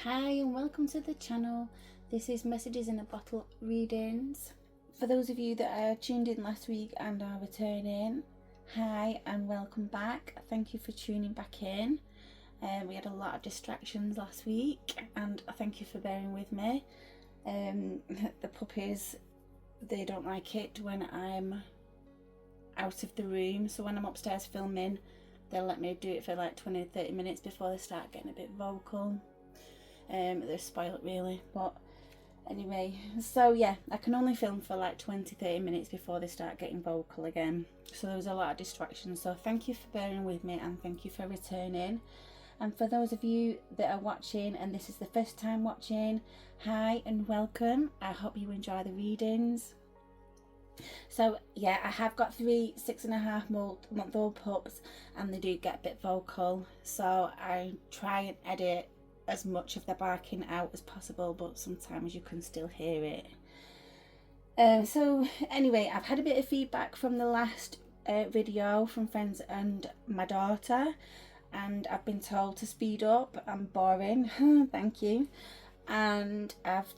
Hi and welcome to the channel. This is Messages in a Bottle readings. For those of you that are tuned in last week and are returning, hi and welcome back. Thank you for tuning back in. We had a lot of distractions last week and thank you for bearing with me. The puppies, they don't like it when I'm out of the room, so when I'm upstairs filming they'll let me do it for like 20-30 minutes before they start getting a bit vocal. They're spoiled really, but anyway, so yeah, I can only film for like 20-30 minutes before they start getting vocal again, so there was a lot of distractions. So thank you for bearing with me and thank you for returning. And for those of you that are watching and this is the first time watching, hi and welcome. I hope you enjoy the readings. So yeah, I have got 3 6.5-month-old pups and they do get a bit vocal, so I try and edit as much of the barking out as possible, but sometimes you can still hear it. So anyway, I've had a bit of feedback from the last video from friends and my daughter, and I've been told to speed up. I'm boring. Thank you. And I've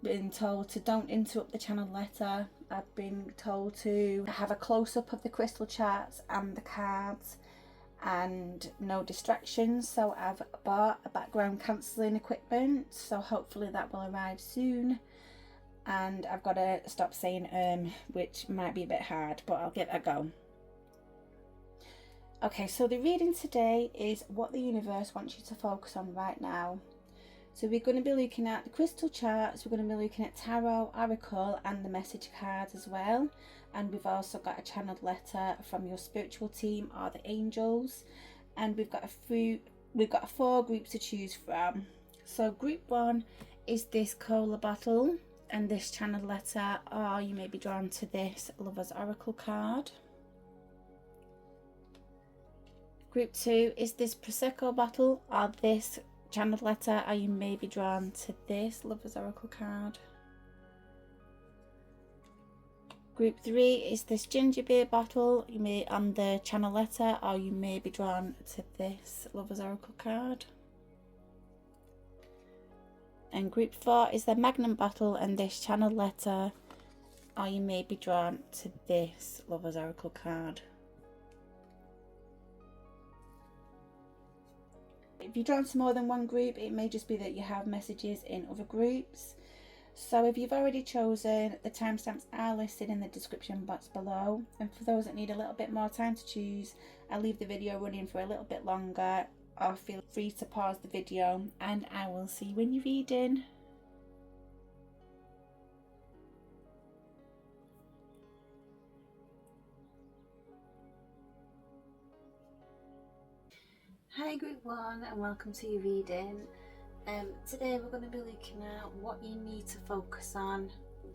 been told to don't interrupt the channel letter. I've been told to have a close-up of the crystal charts and the cards and no distractions, so I've bought a background cancelling equipment, so hopefully that will arrive soon. And I've got to stop saying which might be a bit hard, but I'll give it a go. Okay, so the reading today is what the universe wants you to focus on right now. So we're going to be looking at the crystal charts, we're going to be looking at tarot, oracle and the message cards as well. And we've also got a channeled letter from your spiritual team or the angels. And we've got 4 groups to choose from. So group 1 is this cola bottle and this channeled letter, or you may be drawn to this Lover's Oracle card. Group 2 is this Prosecco bottle or this channeled letter, or you may be drawn to this Lover's Oracle card. Group 3 is this ginger beer bottle, you may on the channel letter, or you may be drawn to this Lover's Oracle card. And group 4 is the Magnum bottle and this channel letter, or you may be drawn to this Lover's Oracle card. If you're drawn to more than one group, it may just be that you have messages in other groups. So if you've already chosen, the timestamps are listed in the description box below. And for those that need a little bit more time to choose, I'll leave the video running for a little bit longer, or feel free to pause the video and I will see you when you're reading. Hi group 1 and welcome to your reading. Today we're going to be looking at what you need to focus on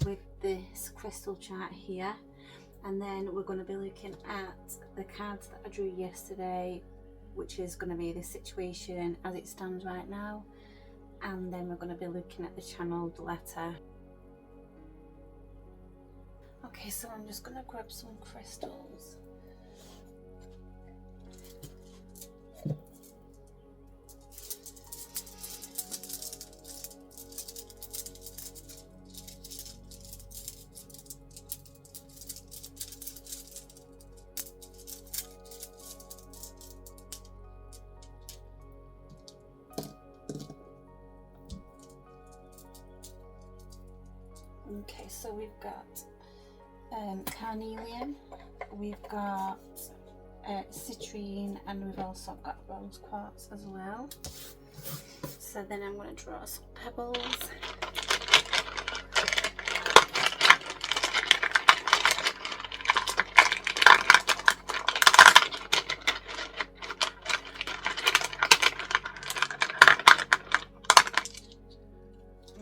with this crystal chart here, and then we're going to be looking at the cards that I drew yesterday, which is going to be the situation as it stands right now, and then we're going to be looking at the channeled letter. Okay, so I'm just going to grab some crystals. Okay, so we've got carnelian, we've got citrine, and we've also got rose quartz as well. So then I'm going to draw some pebbles.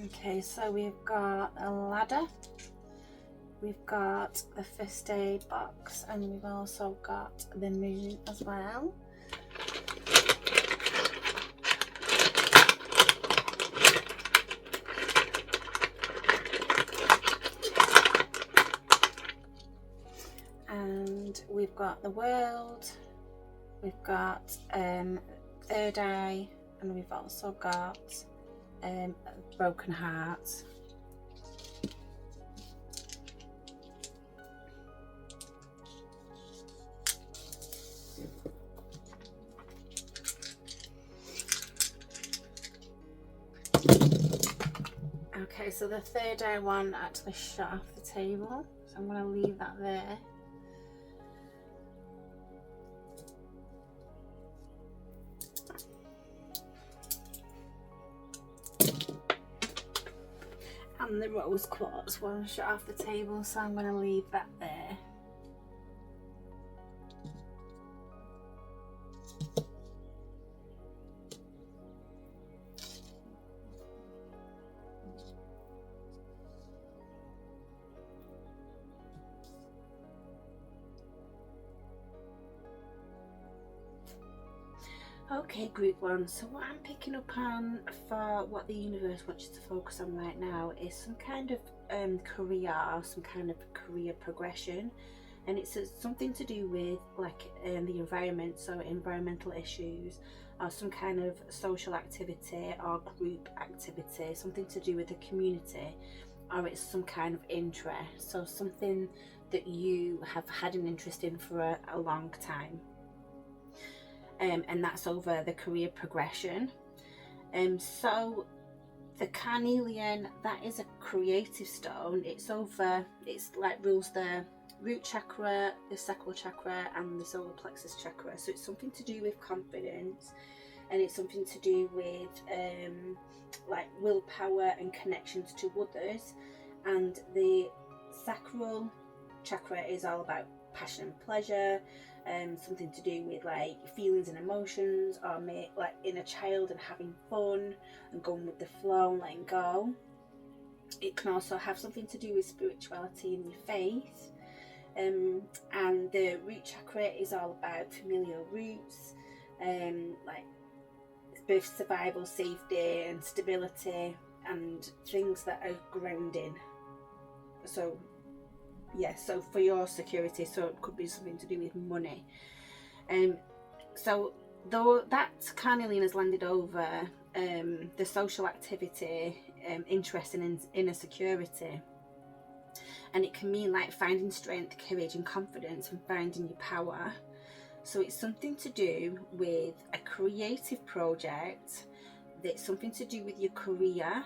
Okay, so we've got a ladder, we've got the first aid box, and we've also got the moon as well. And we've got the world, we've got third eye, and we've also got broken hearts. Okay, so the third eye one actually shut off the table, so I'm going to leave that there. And the rose quartz one shut off the table, so I'm going to leave that there. Okay, group one, so what I'm picking up on for what the universe wants you to focus on right now is some kind of career, or some kind of career progression, and it's something to do with like the environment, so environmental issues, or some kind of social activity or group activity, something to do with the community, or it's some kind of interest, so something that you have had an interest in for a long time. And that's over the career progression. So the carnelian, that is a creative stone. It's like rules the root chakra, the sacral chakra, and the solar plexus chakra. So it's something to do with confidence, and it's something to do with like willpower and connections to others. And the sacral chakra is all about passion and pleasure, something to do with like feelings and emotions, or like inner child and having fun and going with the flow and letting go. It can also have something to do with spirituality and your faith. And the root chakra is all about familial roots, like both survival, safety and stability, and things that are grounding. So yeah, so for your security, so it could be something to do with money. So though that carnelian has landed over the social activity, interest in inner security, and it can mean like finding strength, courage and confidence, and finding your power. So it's something to do with a creative project, that's something to do with your career,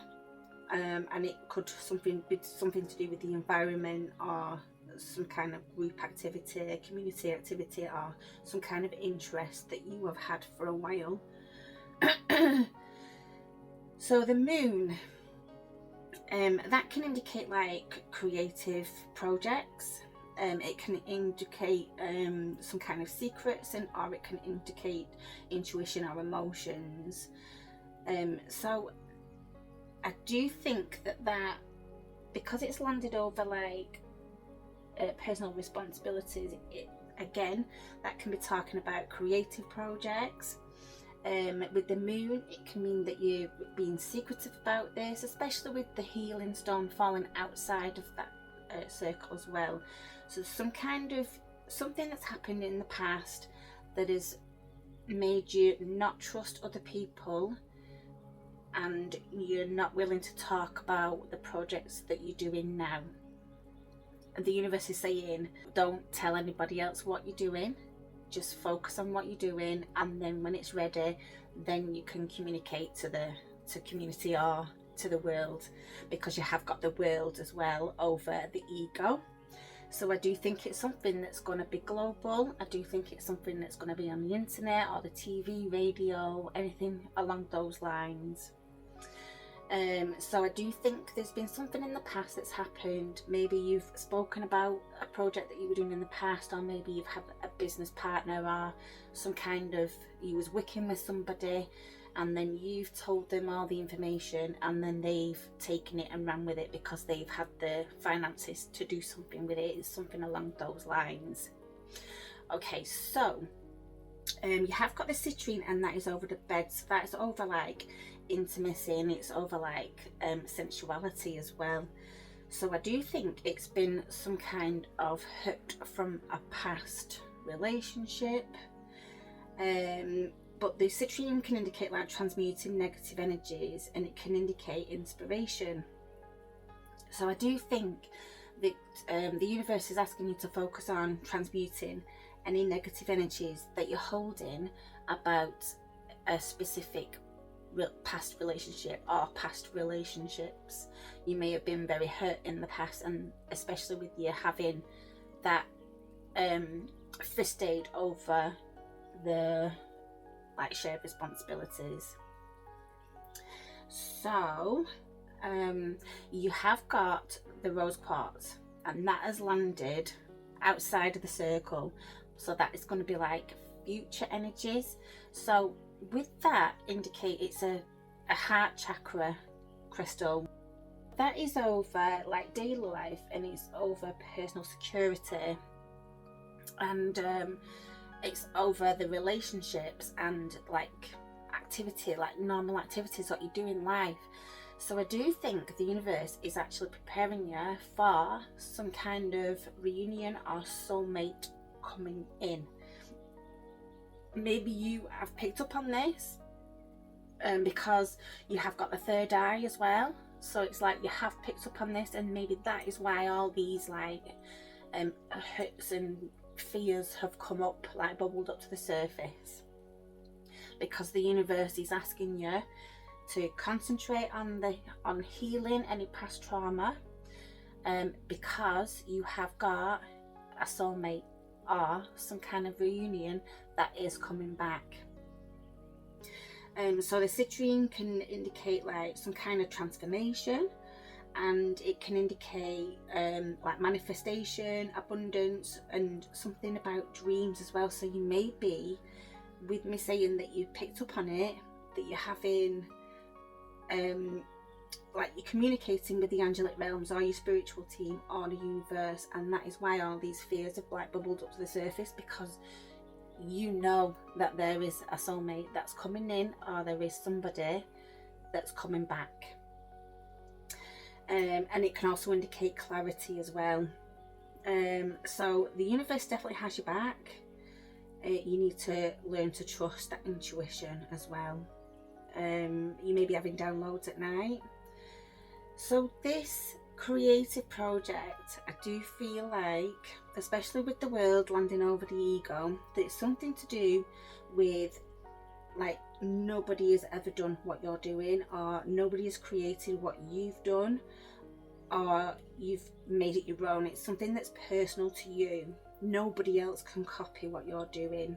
and it could be something to do with the environment, or some kind of group activity, community activity, or some kind of interest that you have had for a while. So the moon, that can indicate like creative projects. It can indicate some kind of secrets, or it can indicate intuition or emotions. So I do think that because it's landed over like personal responsibilities, again, that can be talking about creative projects. With the moon, it can mean that you're being secretive about this, especially with the healing stone falling outside of that circle as well. So some kind of something that's happened in the past that has made you not trust other people, and you're not willing to talk about the projects that you're doing now. And the universe is saying, don't tell anybody else what you're doing, just focus on what you're doing, and then when it's ready, then you can communicate to community or to the world, because you have got the world as well over the ego. So I do think it's something that's going to be global. I do think it's something that's going to be on the internet or the TV, radio, anything along those lines. So I do think there's been something in the past that's happened. Maybe you've spoken about a project that you were doing in the past, or maybe you've had a business partner, or some kind of, you was working with somebody, and then you've told them all the information, and then they've taken it and ran with it because they've had the finances to do something with it. It's something along those lines. Okay, so you have got the citrine, and that is over the bed, so that's over like intimacy, and it's over like sensuality as well. So I do think it's been some kind of hurt from a past relationship. but the citrine can indicate like transmuting negative energies, and it can indicate inspiration. So I do think that the universe is asking you to focus on transmuting any negative energies that you're holding about a specific past relationship or past relationships. You may have been very hurt in the past, and especially with you having that fistade over the like shared responsibilities. So you have got the rose quartz, and that has landed outside of the circle, so that is going to be like future energies. So with that, indicate it's a heart chakra crystal. That is over like daily life, and it's over personal security, and it's over the relationships and like activity, like normal activities that you do in life. So I do think the universe is actually preparing you for some kind of reunion or soulmate coming in. Maybe you have picked up on this because you have got the third eye as well. So it's like you have picked up on this, and maybe that is why all these like hurts and fears have come up, like bubbled up to the surface, because the universe is asking you to concentrate on healing any past trauma, because you have got a soulmate or some kind of reunion that is coming back. So the citrine can indicate like some kind of transformation, and it can indicate like manifestation, abundance, and something about dreams as well. So you may be, with me saying that you picked up on it, that you're having like you're communicating with the angelic realms or your spiritual team or the universe, and that is why all these fears have like bubbled up to the surface, because you know that there is a soulmate that's coming in, or there is somebody that's coming back. And it can also indicate clarity as well. So the universe definitely has your back. You need to learn to trust that intuition as well. You may be having downloads at night. So this creative project, I do feel like, especially with the world landing over the ego, that it's something to do with like nobody has ever done what you're doing, or nobody has created what you've done, or you've made it your own. It's something that's personal to you. Nobody else can copy what you're doing.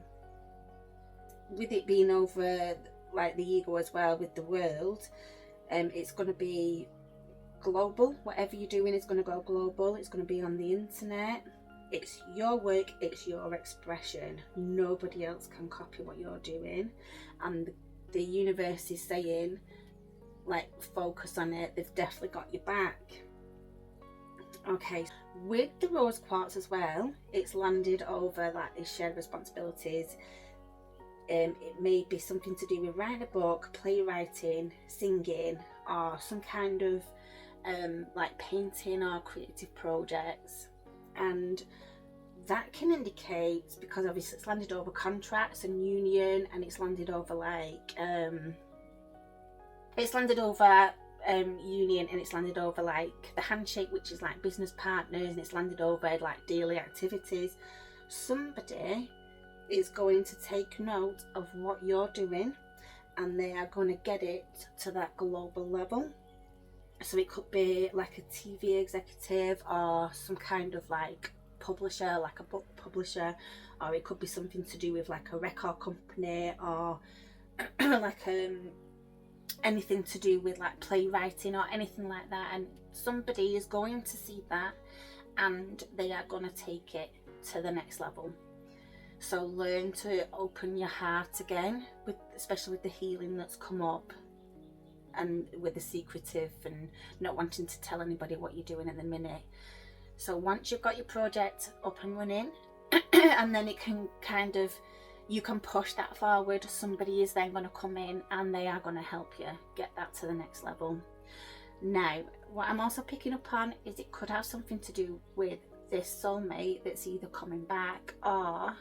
With it being over like the ego as well, with the world, it's going to be global. Whatever you're doing is going to go global. It's going to be on the internet. It's your work, it's your expression. Nobody else can copy what you're doing, and the universe is saying like focus on it. They've definitely got your back. Okay, with the rose quartz as well, it's landed over like these shared responsibilities. It may be something to do with writing a book, playwriting, singing, or some kind of like painting or creative projects. And that can indicate, because obviously it's landed over contracts and union, and it's landed over like it's landed over union, and it's landed over like the handshake, which is like business partners, and it's landed over like daily activities. Somebody is going to take note of what you're doing, and they are going to get it to that global level. So it could be like a TV executive, or some kind of like publisher, like a book publisher, or it could be something to do with like a record company, or like anything to do with like playwriting or anything like that. And somebody is going to see that, and they are going to take it to the next level. So learn to open your heart again, especially with the healing that's come up, and with the secretive and not wanting to tell anybody what you're doing at the minute. So once you've got your project up and running, and then it can kind of, you can push that forward, somebody is then going to come in and they are going to help you get that to the next level. Now, what I'm also picking up on is it could have something to do with this soulmate that's either coming back, or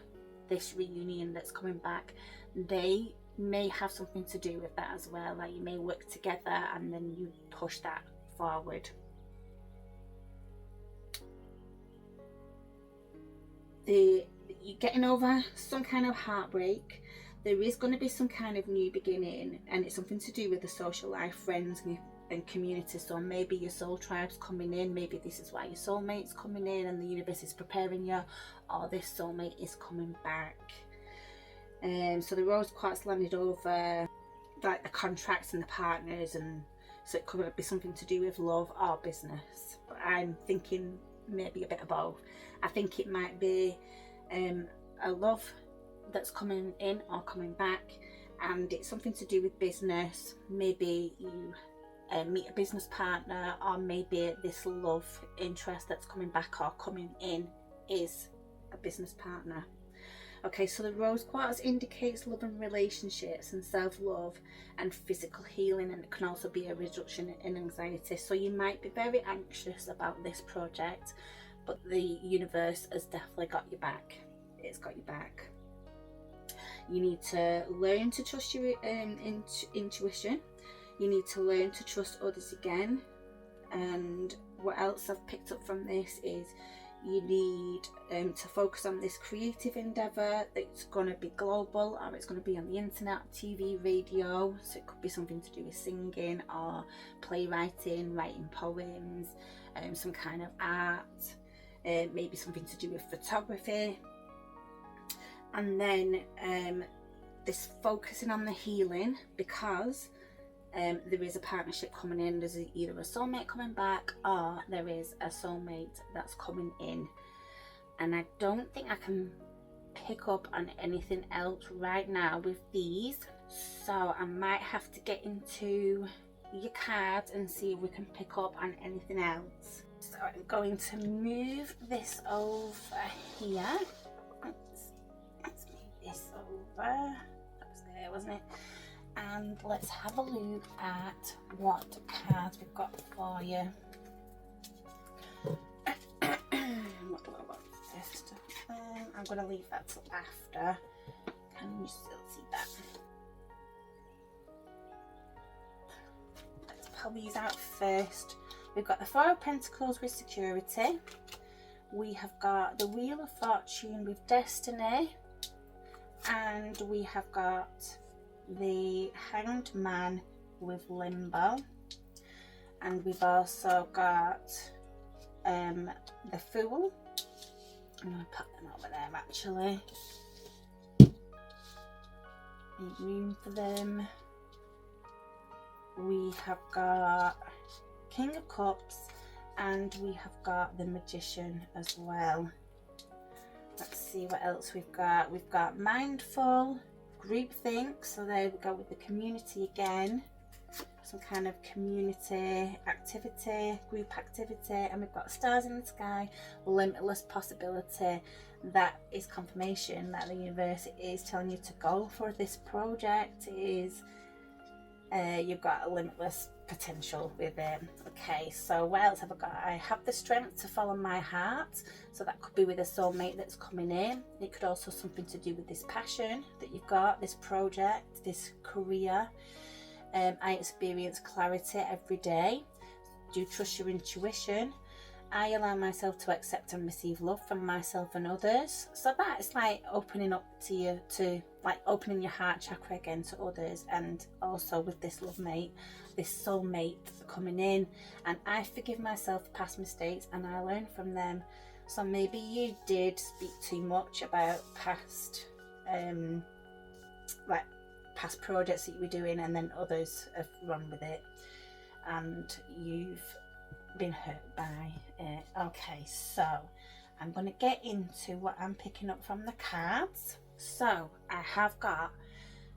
this reunion that's coming back. They may have something to do with that as well. Like you may work together and then you push that forward. You're getting over some kind of heartbreak. There is going to be some kind of new beginning, and it's something to do with the social life, friends and community. So maybe your soul tribe's coming in, maybe this is why your soulmate's coming in and the universe is preparing you, or this soulmate is coming back. So the rose quartz landed over like the contracts and the partners, and so it could be something to do with love or business, but I'm thinking maybe a bit of both. I think it might be a love that's coming in or coming back, and it's something to do with business. Maybe you meet a business partner, or maybe this love interest that's coming back or coming in is a business partner. Okay, so the rose quartz indicates love and relationships and self-love and physical healing, and it can also be a reduction in anxiety. So you might be very anxious about this project, but the universe has definitely got your back. It's got your back. You need to learn to trust your intuition. You need to learn to trust others again. And what else I've picked up from this is you need to focus on this creative endeavour that's going to be global, or it's going to be on the internet, TV, radio. So it could be something to do with singing or playwriting, writing poems, some kind of art, maybe something to do with photography. And then this focusing on the healing, because there is a partnership coming in. There's either a soulmate coming back, or there is a soulmate that's coming in, and I don't think I can pick up on anything else right now with these, so I might have to get into your cards and see if we can pick up on anything else. So I'm going to move this over here. Let's move this over. That was there, wasn't it? And let's have a look at what cards we've got for you. What do I want first? I'm going to leave that till after. Can you still see that? Let's pull these out first. We've got the Four of Pentacles with security. We have got the Wheel of Fortune with destiny. And we have got the Hanged Man with limbo, and we've also got the Fool. I'm going to put them over there actually. Make room for them. We have got King of Cups, and we have got the Magician as well. Let's see what else we've got. We've got Mindful, Groupthink, so there we go with the community again, some kind of community activity, group activity, and we've got Stars in the Sky, Limitless Possibility. That is confirmation that the universe is telling you to go for this project. Is you've got a limitless potential with it. Okay, so what else have I got? I have the strength to follow my heart, so that could be with a soulmate that's coming in. It could also something to do with this passion that you've got, this project, this career. I experience clarity every day. Do trust your intuition. I allow myself to accept and receive love from myself and others. So that's like opening up to you, to like opening your heart chakra again to others, and also with this love mate, this soulmate coming in. And I forgive myself for past mistakes and I learn from them. So maybe you did speak too much about past past projects that you were doing, and then others have run with it and you've been hurt by it. Okay, so I'm going to get into what I'm picking up from the cards. So I have got,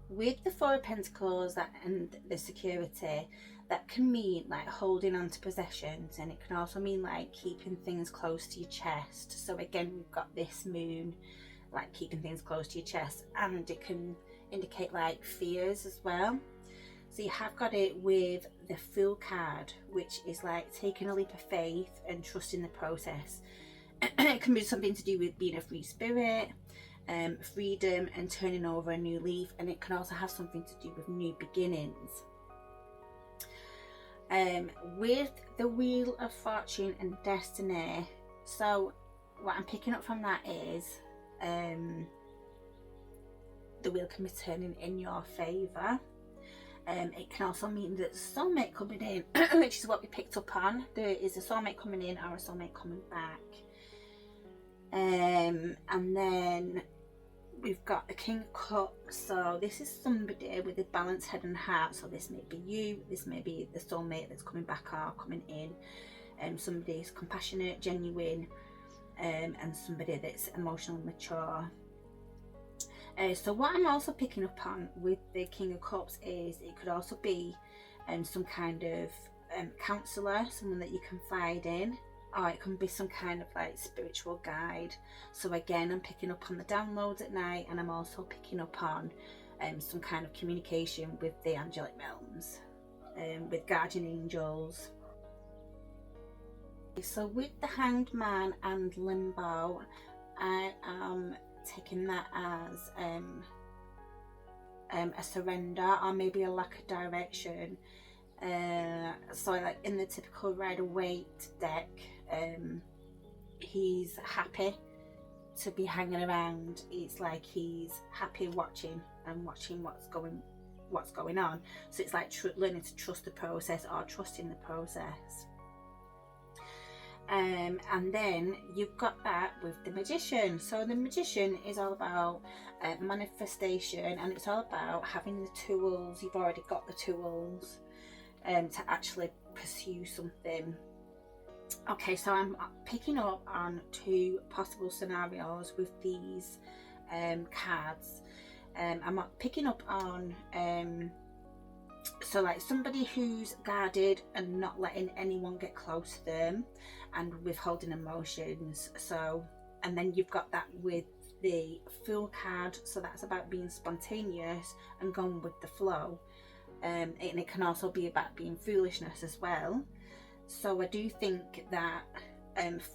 with the Four of Pentacles and the security, that can mean like holding on to possessions, and it can also mean like keeping things close to your chest. So again, we've got this moon, like keeping things close to your chest, and it can indicate like fears as well. So you have got it with the Fool card, which is like taking a leap of faith and trusting the process. It can be something to do with being a free spirit, freedom and turning over a new leaf, and it can also have something to do with new beginnings. With the Wheel of Fortune and Destiny, so what I'm picking up from that is the wheel can be turning in your favour. It can also mean that soulmate coming in, which is what we picked up on. There is a soulmate coming in or a soulmate coming back. And then we've got the King of Cups. So this is somebody with a balanced head and heart. So this may be you, this may be the soulmate that's coming back or coming in. Somebody who's compassionate, genuine, and somebody that's emotionally mature. So what I'm also picking up on with the King of Cups is it could also be some kind of counsellor, someone that you confide in, or it can be some kind of like spiritual guide. So again, I'm picking up on the downloads at night, and I'm also picking up on some kind of communication with the angelic realms, with guardian angels. So with the Hanged Man and Limbo, I am taking that as a surrender or maybe a lack of direction. So like in the typical Rider-Waite deck, he's happy to be hanging around. It's like he's happy watching what's going on. So it's like learning to trust the process or trusting the process. And then you've got that with the Magician. So the Magician is all about manifestation, and it's all about having the tools. You've already got the tools to actually pursue something. Okay, so I'm picking up on two possible scenarios with these cards. I'm picking up on so like somebody who's guarded and not letting anyone get close to them and withholding emotions. So, and then you've got that with the Fool card, so that's about being spontaneous and going with the flow. And it can also be about being foolishness as well. So I do think that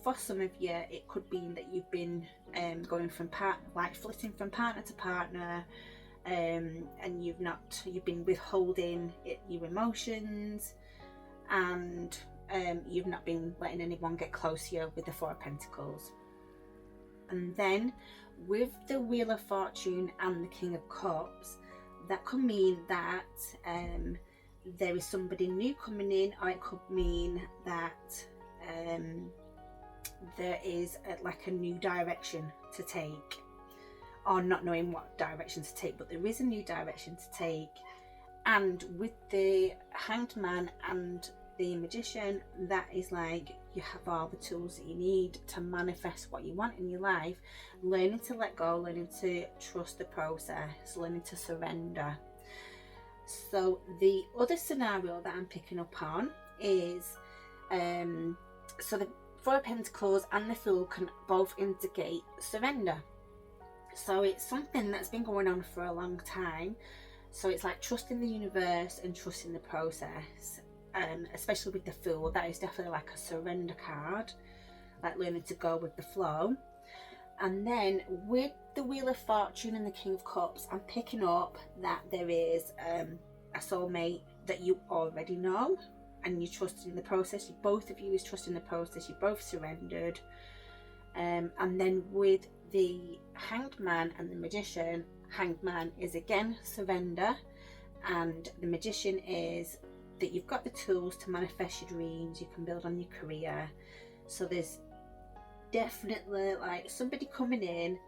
for some of you it could be that you've been going from flitting from partner to partner, and you've been withholding your emotions, and you've not been letting anyone get close to you with the Four of Pentacles. And then with the Wheel of Fortune and the King of Cups, that could mean that there is somebody new coming in, or it could mean that there is like a new direction to take, or not knowing what direction to take, but there is a new direction to take. And with the Hanged Man and the Magician, that is like you have all the tools that you need to manifest what you want in your life, learning to let go, learning to trust the process, learning to surrender. So the other scenario that I'm picking up on is so the Four of Pentacles and the Fool can both indicate surrender. So it's something that's been going on for a long time. So it's like trusting the universe and trusting the process. Especially with the Fool, that is definitely like a surrender card, like learning to go with the flow. And then with the Wheel of Fortune and the King of Cups, I'm picking up that there is a soulmate that you already know, and you're trusting the process. Both of you is trusting the process. You both surrendered. And then with the Hanged Man and the Magician, Hanged Man is again surrender, and the Magician is that you've got the tools to manifest your dreams. You can build on your career. So there's definitely like somebody coming in,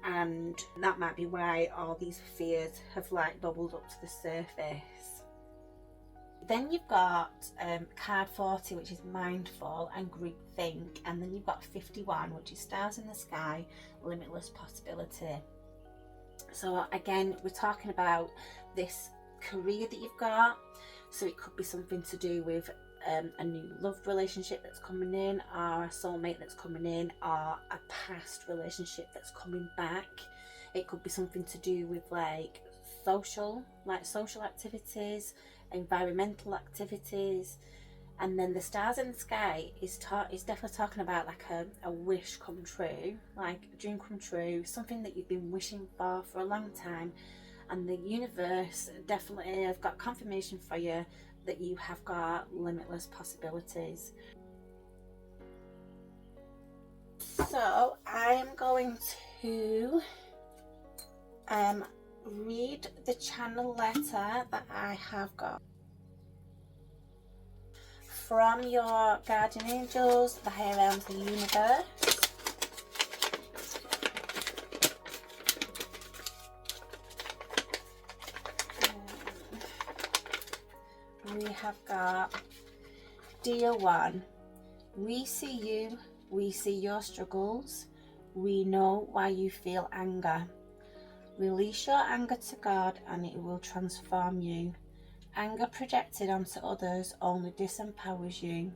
and that might be why all these fears have like bubbled up to the surface. Then you've got card 40, which is mindful and groupthink, and then you've got 51, which is stars in the sky, limitless possibility. So again, we're talking about this career that you've got. So it could be something to do with a new love relationship that's coming in, or a soulmate that's coming in, or a past relationship that's coming back. It could be something to do with like social activities, environmental activities, And then the stars in the sky is definitely talking about like a wish come true, like a dream come true, something that you've been wishing for a long time. And the universe definitely have got confirmation for you that you have got limitless possibilities. So I'm going to read the channel letter that I have got from your guardian angels, the higher realms of the universe. We have got, dear one, we see you, we see your struggles, we know why you feel anger. Release your anger to God and it will transform you. Anger projected onto others only disempowers you.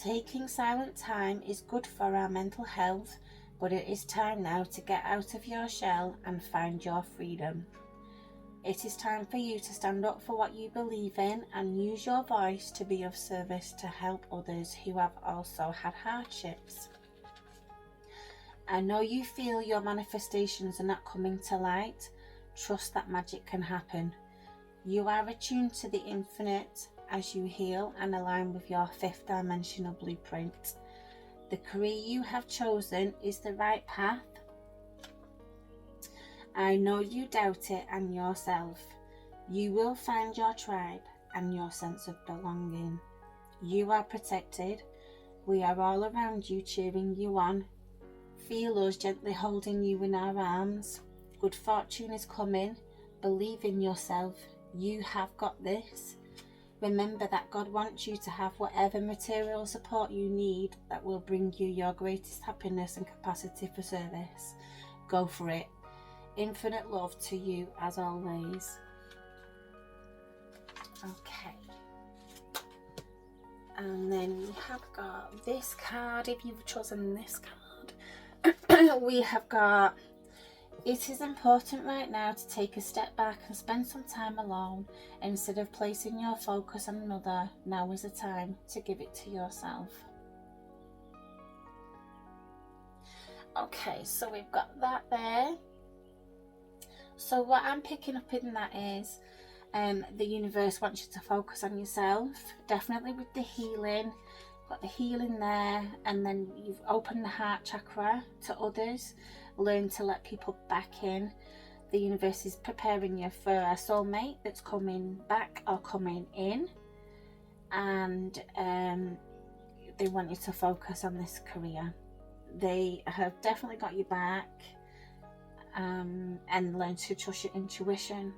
Taking silent time is good for our mental health, but it is time now to get out of your shell and find your freedom. It is time for you to stand up for what you believe in and use your voice to be of service to help others who have also had hardships. I know you feel your manifestations are not coming to light. Trust that magic can happen. You are attuned to the infinite as you heal and align with your fifth dimensional blueprint. The career you have chosen is the right path. I know you doubt it and yourself. You will find your tribe and your sense of belonging. You are protected. We are all around you, cheering you on. Feel us gently holding you in our arms. Good fortune is coming. Believe in yourself. You have got this. Remember that God wants you to have whatever material support you need that will bring you your greatest happiness and capacity for service. Go for it. Infinite love to you as always. Okay. And then we have got this card, if you've chosen this card. We have got, it is important right now to take a step back and spend some time alone. Instead of placing your focus on another, now is the time to give it to yourself. Okay, so we've got that there. So what I'm picking up in that is the universe wants you to focus on yourself, definitely with the healing. Got the healing there, and then you've opened the heart chakra to others. Learn to let people back in. The universe is preparing you for a soulmate that's coming back or coming in, and they want you to focus on this career. They have definitely got your back. And learn to trust your intuition.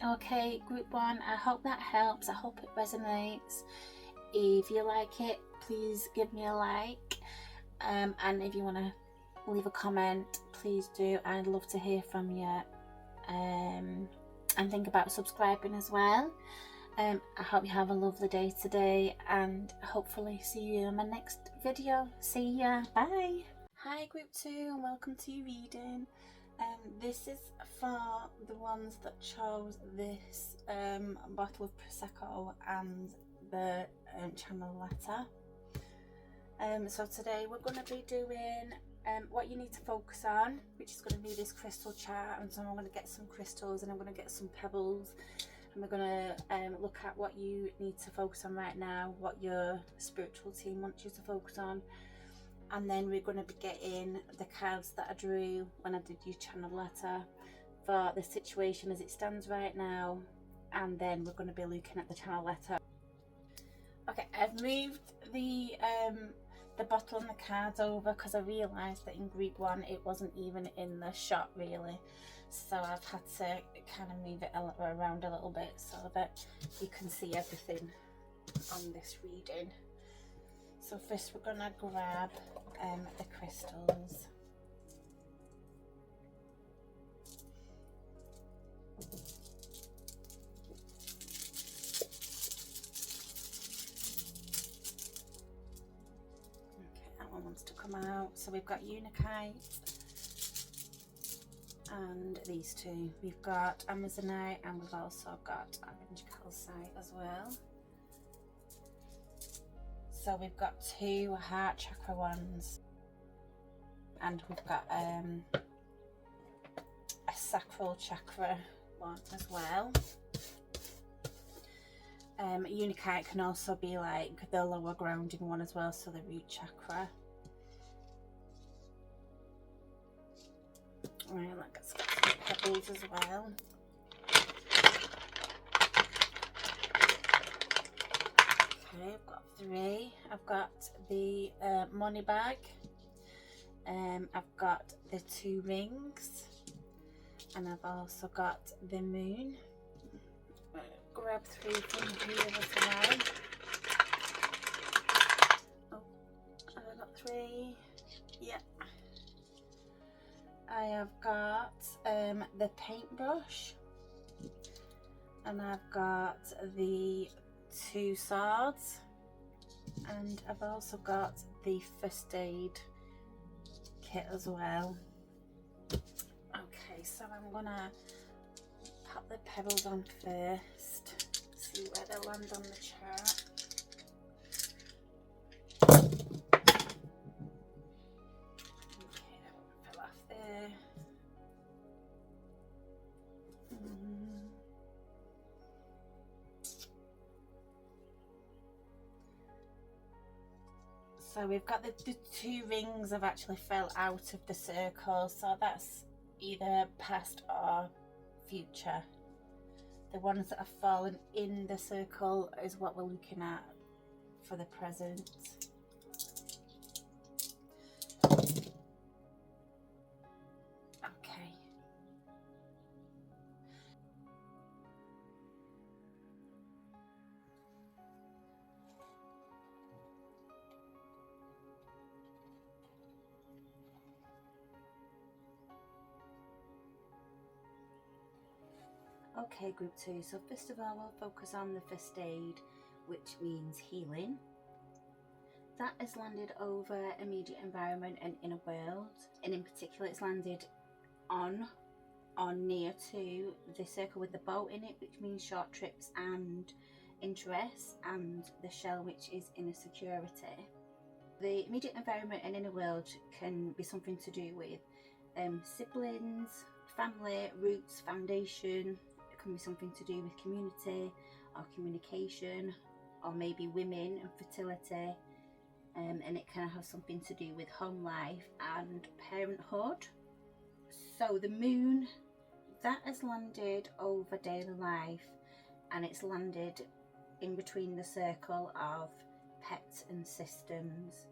Okay, group one, I hope that helps. I hope it resonates. If you like it, please give me a like, and if you want to leave a comment, please do. I'd love to hear from you, and think about subscribing as well. I hope you have a lovely day today, and hopefully see you in my next video. See ya, bye. Hi group 2, and welcome to your reading. This is for the ones that chose this bottle of Prosecco and the channel letter. So today we're going to be doing what you need to focus on, which is going to be this crystal chart. And so I'm going to get some crystals and I'm going to get some pebbles, and we're going to look at what you need to focus on right now, what your spiritual team wants you to focus on. And then we're going to be getting the cards that I drew when I did your channel letter for the situation as it stands right now. And then we're going to be looking at the channel letter. Okay, I've moved the bottle and the cards over because I realised that in group 1 it wasn't even in the shot really. So I've had to kind of move it around a little bit so that you can see everything on this reading. So first we're going to grab the crystals. Okay, that one wants to come out. So we've got Unikite and these two. We've got Amazonite and we've also got Magickal Tarot as well. So we've got 2 heart chakra ones, and we've got a sacral chakra one as well. Unikite can also be like the lower grounding one as well, so the root chakra. Right, let's get some pebbles as well. Okay, I've got 3. I've got the money bag. I've got the 2 rings, and I've also got the moon. Grab 3 from here as well. Oh, I've got 3. Yeah. I have got the paintbrush, and I've got the 2 swords, and I've also got the first aid kit as well. Okay, so I'm gonna pop the pebbles on first, see where they land on the chart. Okay, that one fell off there. So we've got the 2 rings have actually fell out of the circle, so that's either past or future. The ones that have fallen in the circle is what we're looking at for the present. Okay. Okay, group 2. So first of all, we'll focus on the first aid, which means healing. That has landed over immediate environment and inner world, and in particular it's landed on or near to the circle with the boat in it, which means short trips and interests, and the shell, which is inner security. The immediate environment and inner world can be something to do with siblings, family, roots, foundation. It can be something to do with community or communication, or maybe women and fertility, and it can have something to do with home life and parenthood. So the moon, that has landed over daily life, and it's landed in between the circle of pets and systems.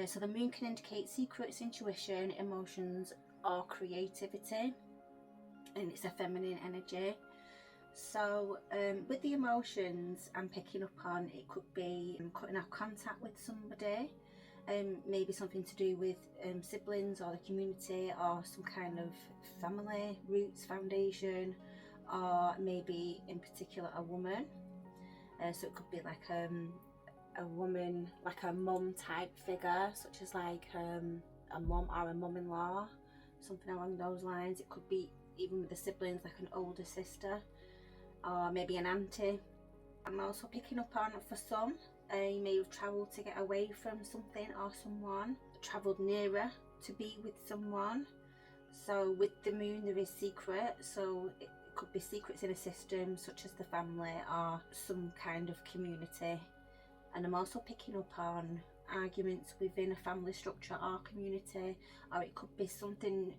So the moon can indicate secrets, intuition, emotions, or creativity, and it's a feminine energy. So with the emotions I'm picking up on, it could be cutting off contact with somebody, maybe something to do with siblings or the community, or some kind of family, roots, foundation, or maybe in particular a woman. So it could be like a woman, like a mum type figure, such as like a mum or a mum-in-law, something along those lines. It could be even with the siblings, like an older sister, or maybe an auntie. I'm also picking up on, for some, you may have travelled to get away from something or someone, travelled nearer to be with someone. So with the moon there is secret, so it could be secrets in a system such as the family or some kind of community. And I'm also picking up on arguments within a family structure or community, or it could be something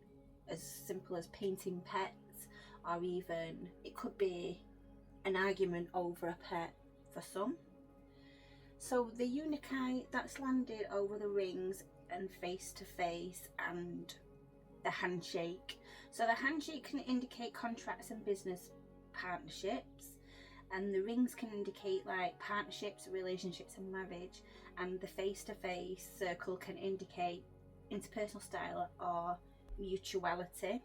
as simple as painting pets, or even it could be an argument over a pet for some. So the unikite, that's landed over the rings and face to face, and the handshake. So the handshake can indicate contracts and business partnerships, and the rings can indicate like partnerships, relationships and marriage, and the face to face circle can indicate interpersonal style or mutuality.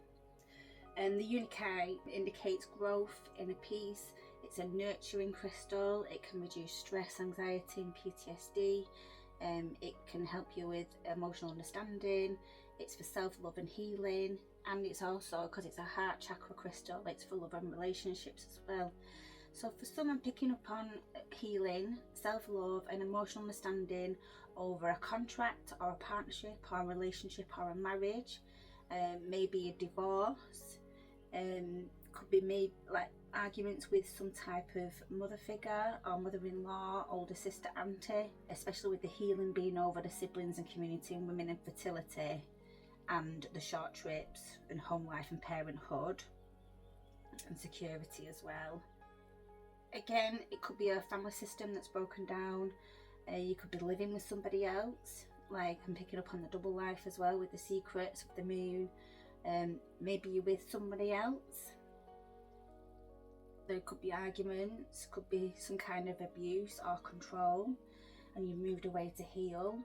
And the unikite indicates growth, inner peace. It's a nurturing crystal. It can reduce stress, anxiety and PTSD. It can help you with emotional understanding. It's for self-love and healing, and it's also, because it's a heart chakra crystal, it's for love and relationships as well. So for some, I'm picking up on healing, self-love and emotional understanding over a contract or a partnership or a relationship or a marriage, maybe a divorce, could be made like arguments with some type of mother figure or mother-in-law, older sister, auntie, especially with the healing being over the siblings and community and women and fertility and the short trips and home life and parenthood and security as well. Again, it could be a family system that's broken down. You could be living with somebody else, like I'm picking up on the double life as well with the secrets of the moon. Maybe you're with somebody else. There could be arguments, could be some kind of abuse or control, and you moved away to heal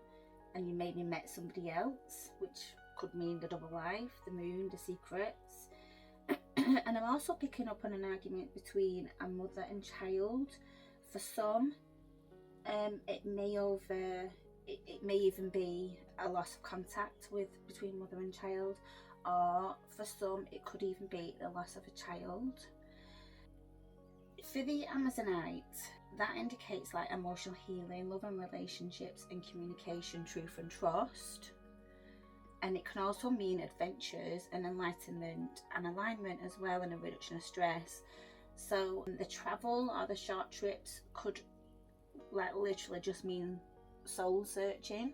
and you maybe met somebody else, which could mean the double life, the moon, the secrets. And I'm also picking up on an argument between a mother and child. For some, it may even be a loss of contact between mother and child, or for some it could even be the loss of a child. For the Amazonite, that indicates like emotional healing, love and relationships and communication, truth and trust. And it can also mean adventures and enlightenment and alignment as well, and a reduction of stress. So the travel or the short trips could like literally just mean soul searching.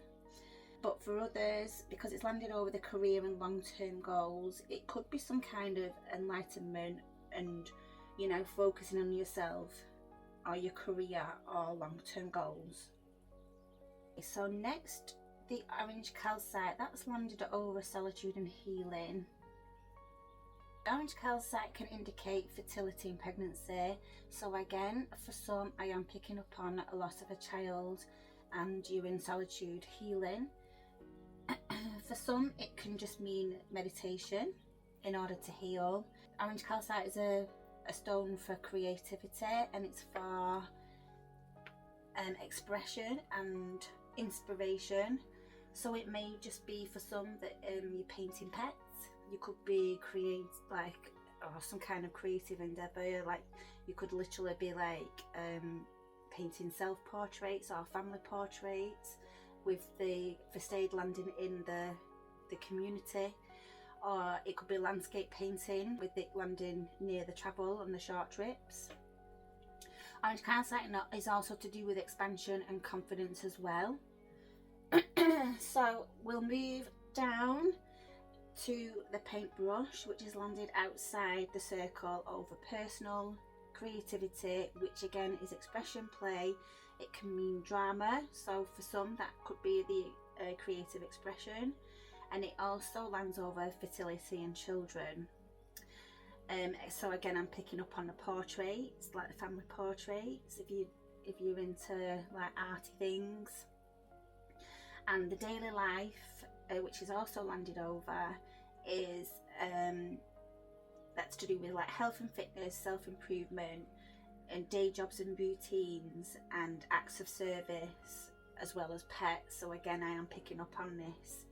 But for others, because it's landed over the career and long-term goals, it could be some kind of enlightenment and, you know, focusing on yourself or your career or long-term goals. So next, the orange calcite, that's landed over solitude and healing. Orange calcite can indicate fertility and pregnancy. So again, for some, I am picking up on a loss of a child and you're in solitude, healing. For some, it can just mean meditation in order to heal. Orange calcite is a stone for creativity, and it's for expression and inspiration. So it may just be for some that you're painting pets. You could be some kind of creative endeavour, like you could literally be like painting self-portraits or family portraits with the facade landing in the community, or it could be landscape painting with it landing near the travel and the short trips. Orange calcite is also to do with expansion and confidence as well. So we'll move down to the paintbrush, which is landed outside the circle over personal creativity, which again is expression, play. It can mean drama, so for some that could be the creative expression, and it also lands over fertility and children. So again, I'm picking up on the portraits, like the family portraits, if you're into like arty things. And the daily life, which is also landed over, is that's to do with like health and fitness, self-improvement, and day jobs and routines and acts of service, as well as pets. So again, I am picking up on this,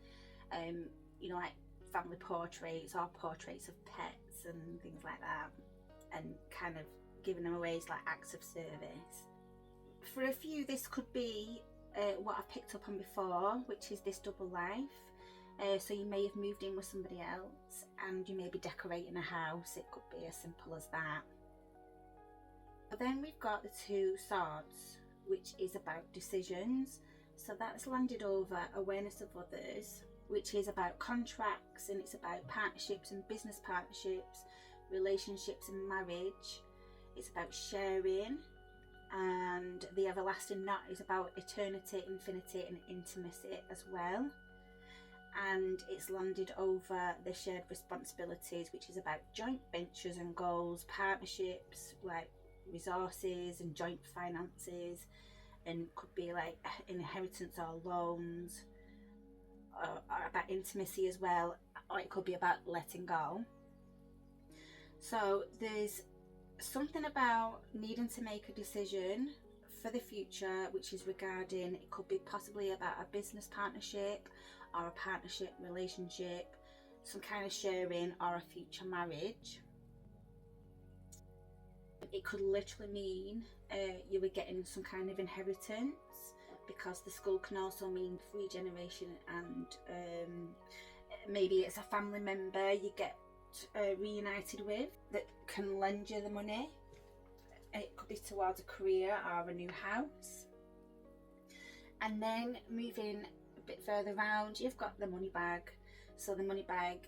you know, like family portraits or portraits of pets and things like that, and kind of giving them away as like acts of service. For a few, this could be what I've picked up on before, which is this double life. So you may have moved in with somebody else and you may be decorating a house. It could be as simple as that. But then we've got the two swords, which is about decisions. So that's landed over awareness of others, which is about contracts, and it's about partnerships and business partnerships, relationships and marriage. It's about sharing, and the everlasting knot is about eternity, infinity and intimacy as well. And it's landed over the shared responsibilities, which is about joint ventures and goals, partnerships like resources and joint finances, and could be like inheritance or loans, or about intimacy as well, or it could be about letting go. So there's something about needing to make a decision for the future, which is regarding, it could be possibly about a business partnership or a partnership relationship, some kind of sharing, or a future marriage. It could literally mean you were getting some kind of inheritance, because the skull can also mean regeneration, and maybe it's a family member you get reunited with that can lend you the money. It could be towards a career or a new house. And then moving a bit further around, you've got the money bag. So the money bag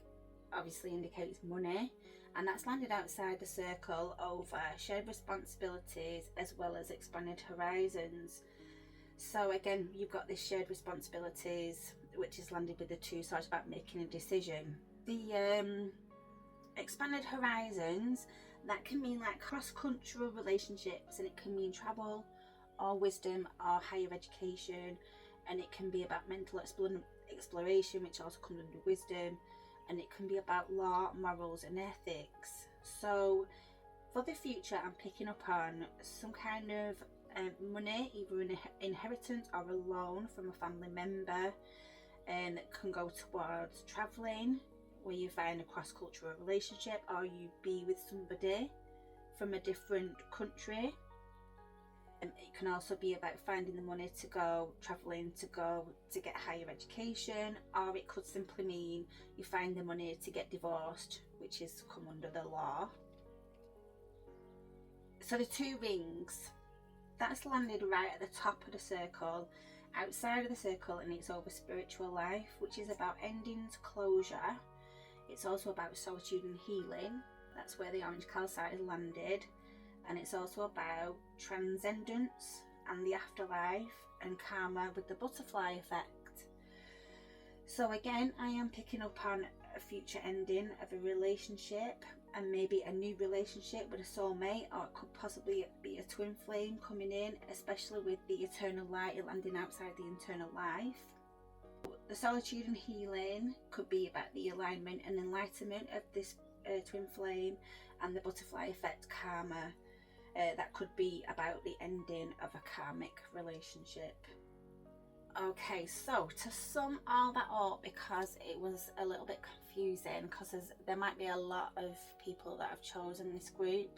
obviously indicates money, and that's landed outside the circle over shared responsibilities as well as expanded horizons. So again, you've got this shared responsibilities, which is landed with the 2, so it's about making a decision. The expanded horizons, that can mean like cross-cultural relationships, and it can mean travel or wisdom or higher education, and it can be about mental exploration, which also comes under wisdom, and it can be about law, morals and ethics. So for the future, I'm picking up on some kind of money, either an inheritance or a loan from a family member, and that can go towards travelling, where you find a cross-cultural relationship, or you be with somebody from a different country. And it can also be about finding the money to go travelling, to get higher education, or it could simply mean you find the money to get divorced, which is come under the law. So the 2 rings, that's landed right at the top of the circle, outside of the circle, and it's over spiritual life, which is about endings, closure. It's also about solitude and healing. That's where the orange calcite has landed. And it's also about transcendence and the afterlife, and karma with the butterfly effect. So again, I am picking up on a future ending of a relationship, and maybe a new relationship with a soulmate, or it could possibly be a twin flame coming in, especially with the eternal light landing outside the internal life. The solitude and healing could be about the alignment and enlightenment of this twin flame, and the butterfly effect, karma. That could be about the ending of a karmic relationship. Okay, so to sum all that up, because it was a little bit confusing, because there might be a lot of people that have chosen this group,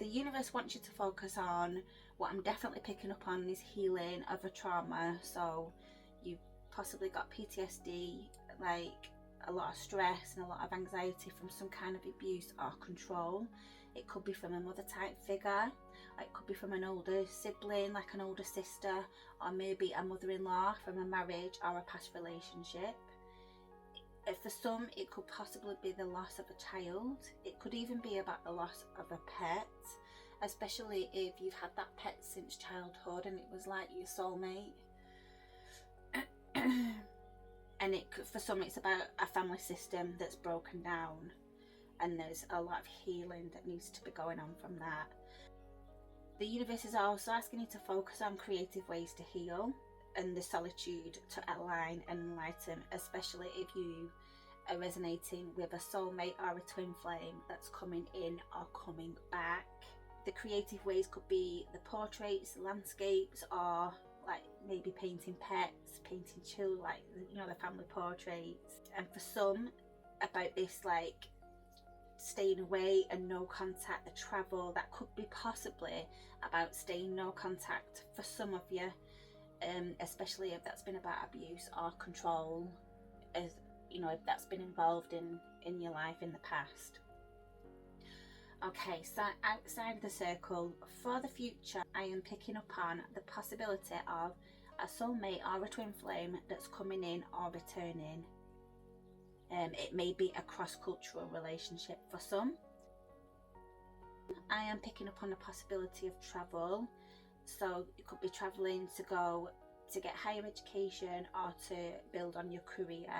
the universe wants you to focus on what I'm definitely picking up on is healing of a trauma. So you've possibly got PTSD, like a lot of stress and a lot of anxiety from some kind of abuse or control. It could be from a mother type figure, it could be from an older sibling, like an older sister, or maybe a mother-in-law from a marriage or a past relationship. For some, it could possibly be the loss of a child. It could even be about the loss of a pet, especially if you've had that pet since childhood and it was like your soulmate. And for some, it's about a family system that's broken down, and there's a lot of healing that needs to be going on from that. The universe is also asking you to focus on creative ways to heal, and the solitude to align and enlighten, especially if you are resonating with a soulmate or a twin flame that's coming in or coming back. The creative ways could be the portraits, landscapes, or like maybe painting pets, painting children, like, you know, the family portraits. And for some, about this like staying away and no contact, the travel, that could be possibly about staying no contact for some of you, especially if that's been about abuse or control, as you know, if that's been involved in your life in the past. Okay, so outside of the circle, for the future, I am picking up on the possibility of a soulmate or a twin flame that's coming in or returning. It may be a cross-cultural relationship for some. I am picking up on the possibility of travel, so it could be travelling to go to get higher education or to build on your career.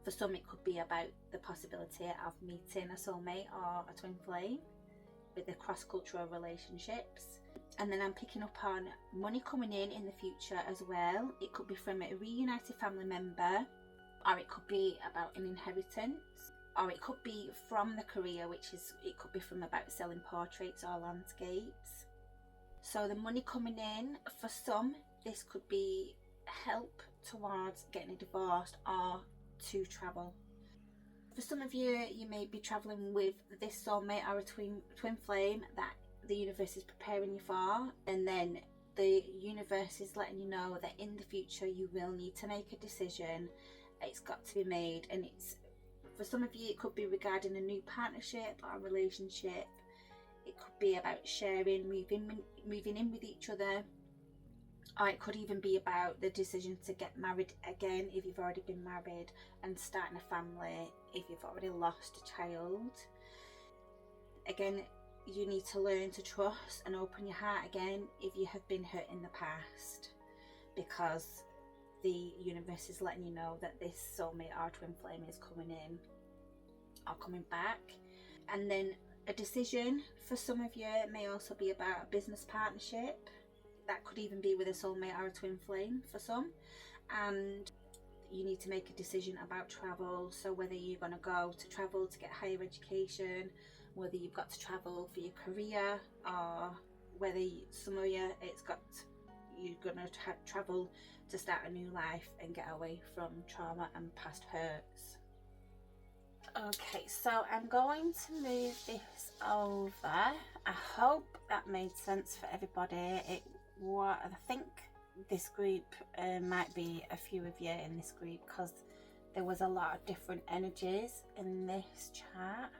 For some, it could be about the possibility of meeting a soulmate or a twin flame with the cross-cultural relationships. And then I'm picking up on money coming in the future as well. It could be from a reunited family member, or it could be about an inheritance, or it could be from the career, it could be from about selling portraits or landscapes. So the money coming in, for some, this could be help towards getting a divorce or to travel. For some of you, you may be travelling with this soulmate or a twin flame that the universe is preparing you for, and then the universe is letting you know that in the future you will need to make a decision. It's got to be made, and it's, for some of you, it could be regarding a new partnership or a relationship. It could be about sharing, moving in with each other, or it could even be about the decision to get married again if you've already been married, and starting a family if you've already lost a child. Again, you need to learn to trust and open your heart again if you have been hurt in the past, because the universe is letting you know that this soulmate or twin flame is coming in or coming back. And then a decision for some of you may also be about a business partnership. That could even be with a soulmate or a twin flame for some. And you need to make a decision about travel. So whether you're going to go to travel to get higher education, whether you've got to travel for your career, or whether some of you, you're going to travel to start a new life and get away from trauma and past hurts. Okay, so I'm going to move this over. I hope that made sense for everybody. I think this group might be a few of you in this group, because there was a lot of different energies in this chart.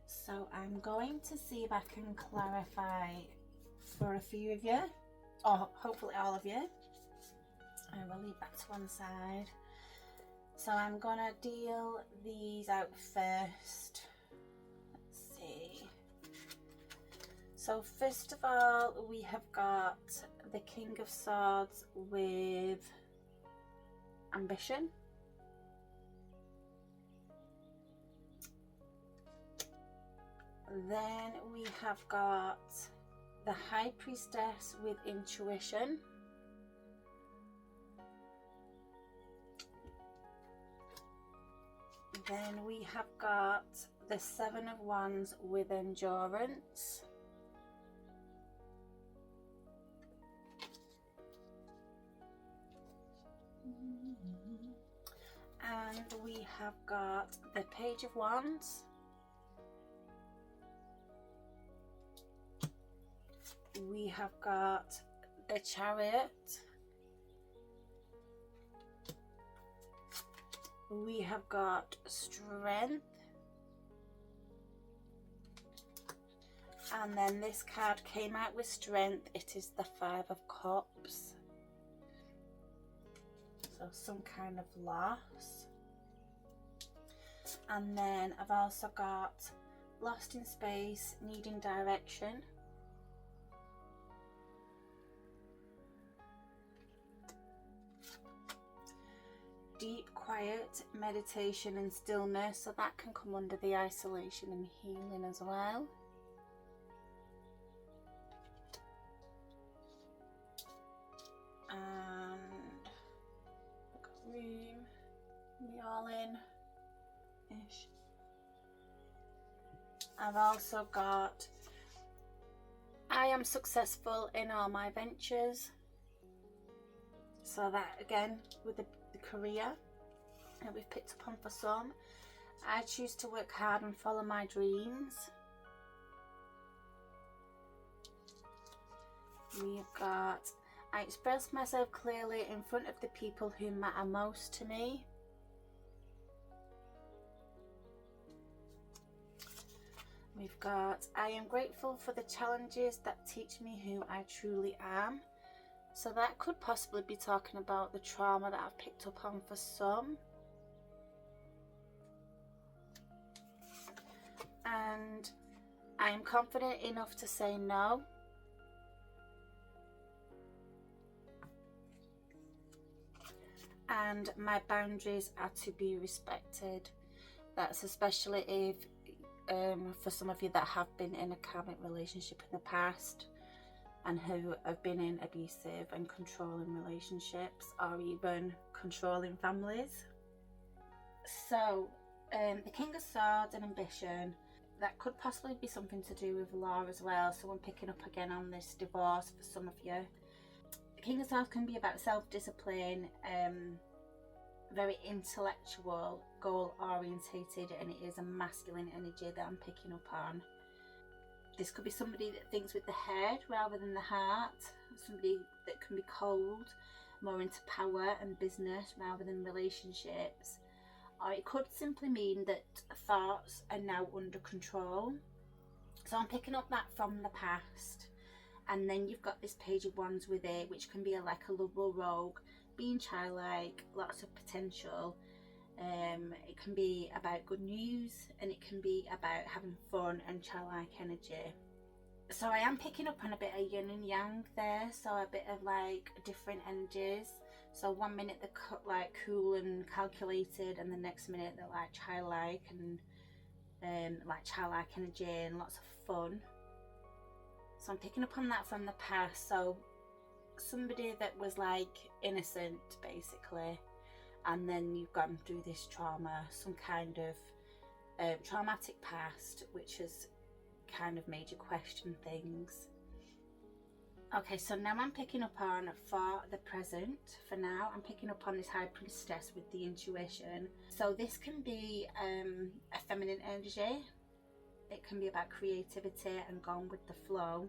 So I'm going to see if I can clarify for a few of you, or hopefully all of you. I will leave that to one side. So I'm gonna deal these out first. Let's see. So first of all, we have got the King of Swords with ambition. Then we have got the High Priestess with intuition. Then we have got the Seven of Wands with endurance. And we have got the Page of Wands. We have got the Chariot. We have got Strength. And then this card came out with Strength. It is the Five of Cups. So some kind of loss. And then I've also got Lost in Space, Needing Direction. Deep quiet, meditation and stillness, so that can come under the isolation and healing as well. And room, we all in-ish. I've also got I am successful in all my ventures. So that again with the career that we've picked up on for some. I choose to work hard and follow my dreams. We've got I express myself clearly in front of the people who matter most to me. We've got I am grateful for the challenges that teach me who I truly am. So that could possibly be talking about the trauma that I've picked up on for some. And I am confident enough to say no. And my boundaries are to be respected. That's especially if for some of you that have been in a karmic relationship in the past and who have been in abusive and controlling relationships, or even controlling families. So the King of Swords and ambition, that could possibly be something to do with law as well. So I'm picking up again on this divorce for some of you. The King of Swords can be about self-discipline, very intellectual, goal orientated, and it is a masculine energy that I'm picking up on. This could be somebody that thinks with the head rather than the heart, somebody that can be cold, more into power and business rather than relationships. Or it could simply mean that thoughts are now under control. So I'm picking up that from the past. And then you've got this Page of Wands with it, which can be like a lovable rogue, being childlike, lots of potential. It can be about good news, and it can be about having fun and childlike energy. So I am picking up on a bit of yin and yang there, so a bit of like different energies. So 1 minute they're like cool and calculated, and the next minute they're like childlike and like childlike energy and lots of fun. So I'm picking up on that from the past. So somebody that was like innocent basically, and then you've gone through this trauma, some kind of traumatic past, which has kind of made you question things. Okay, so now I'm picking up on, for the present, for now, I'm picking up on this High Priestess with the intuition. So this can be a feminine energy. It can be about creativity and going with the flow.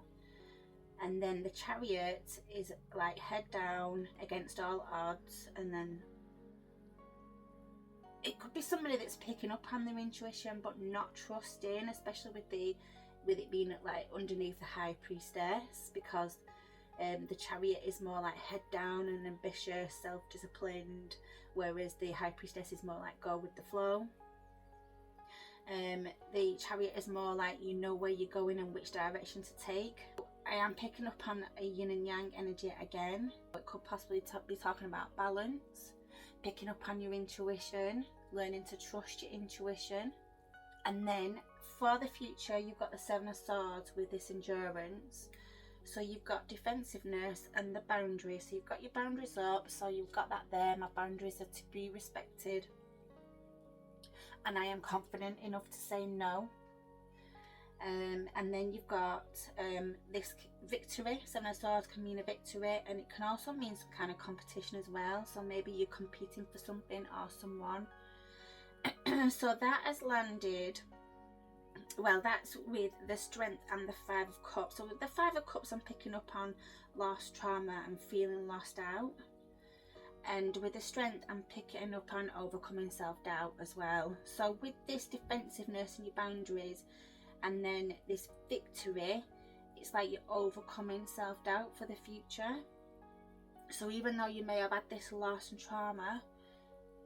And then the Chariot is like head down against all odds, and then it could be somebody that's picking up on their intuition but not trusting, especially with it being like underneath the High Priestess, because the Chariot is more like head down and ambitious, self-disciplined, whereas the High Priestess is more like go with the flow. The Chariot is more like you know where you're going and which direction to take. I am picking up on a yin and yang energy again. It could possibly be talking about balance, picking up on your intuition, learning to trust your intuition. And then for the future, you've got the Seven of Swords with this endurance. So you've got defensiveness and the boundaries. So you've got your boundaries up, so you've got that there. My boundaries are to be respected, and I am confident enough to say no. And then you've got this victory. Seven of Swords can mean a victory, and it can also mean some kind of competition as well. So maybe you're competing for something or someone. So that has landed. Well, that's with the Strength and the Five of Cups. So with the Five of Cups, I'm picking up on lost trauma and feeling lost out. And with the Strength, I'm picking up on overcoming self-doubt as well. So with this defensiveness and your boundaries, and then this victory, it's like you're overcoming self-doubt for the future. So even though you may have had this loss and trauma,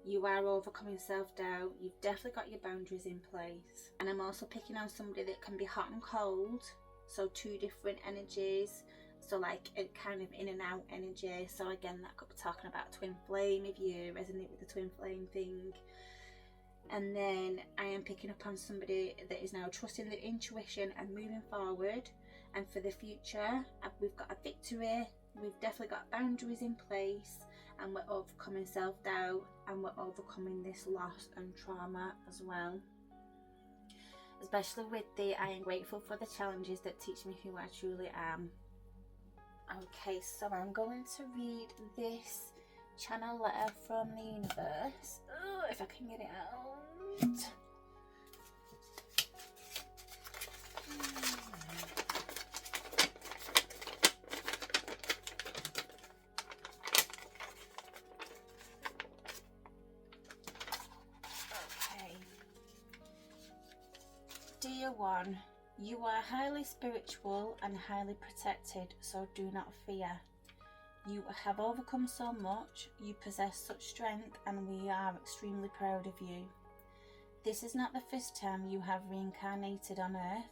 you are overcoming self-doubt. You've definitely got your boundaries in place. And I'm also picking on somebody that can be hot and cold, so two different energies, so like a kind of in and out energy. So again, that could be talking about twin flame if you resonate with the twin flame thing. And then I am picking up on somebody that is now trusting their intuition and moving forward. And for the future, we've got a victory, we've definitely got boundaries in place, and we're overcoming self-doubt, and we're overcoming this loss and trauma as well. Especially with the I am grateful for the challenges that teach me who I truly am. Okay, so I'm going to read this channel letter from the universe. Oh, if I can get it out. Okay. Dear one, you are highly spiritual and highly protected, so do not fear. You have overcome so much, you possess such strength, and we are extremely proud of you. This is not the first time you have reincarnated on Earth.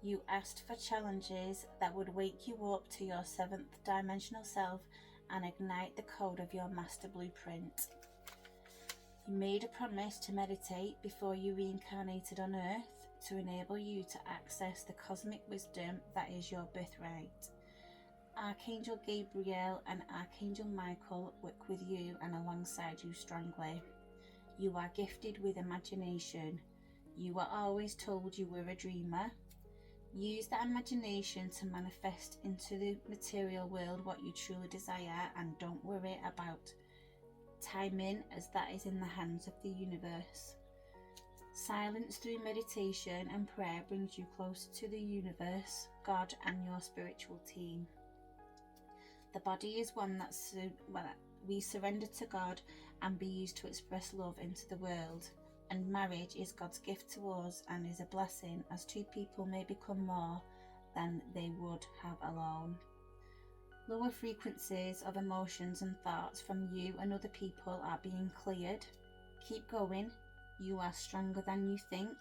You asked for challenges that would wake you up to your 7th dimensional self and ignite the code of your master blueprint. You made a promise to meditate before you reincarnated on Earth to enable you to access the cosmic wisdom that is your birthright. Archangel Gabriel and Archangel Michael work with you and alongside you strongly. You are gifted with imagination. You were always told you were a dreamer. Use that imagination to manifest into the material world what you truly desire, and don't worry about timing, as that is in the hands of the universe. Silence through meditation and prayer brings you closer to the universe, God, and your spiritual team. The body is one that we surrender to God and be used to express love into the world. And marriage is God's gift to us and is a blessing, as two people may become more than they would have alone. Lower frequencies of emotions and thoughts from you and other people are being cleared. Keep going. You are stronger than you think.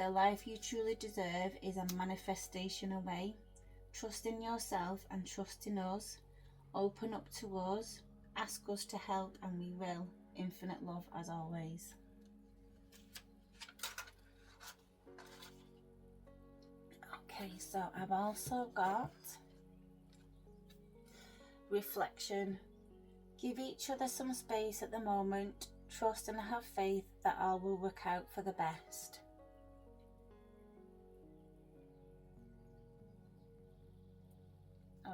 The life you truly deserve is a manifestation away. Trust in yourself and trust in us. Open up to us. Ask us to help and we will. Infinite love as always. Okay, so I've also got reflection. Give each other some space at the moment. Trust and have faith that all will work out for the best.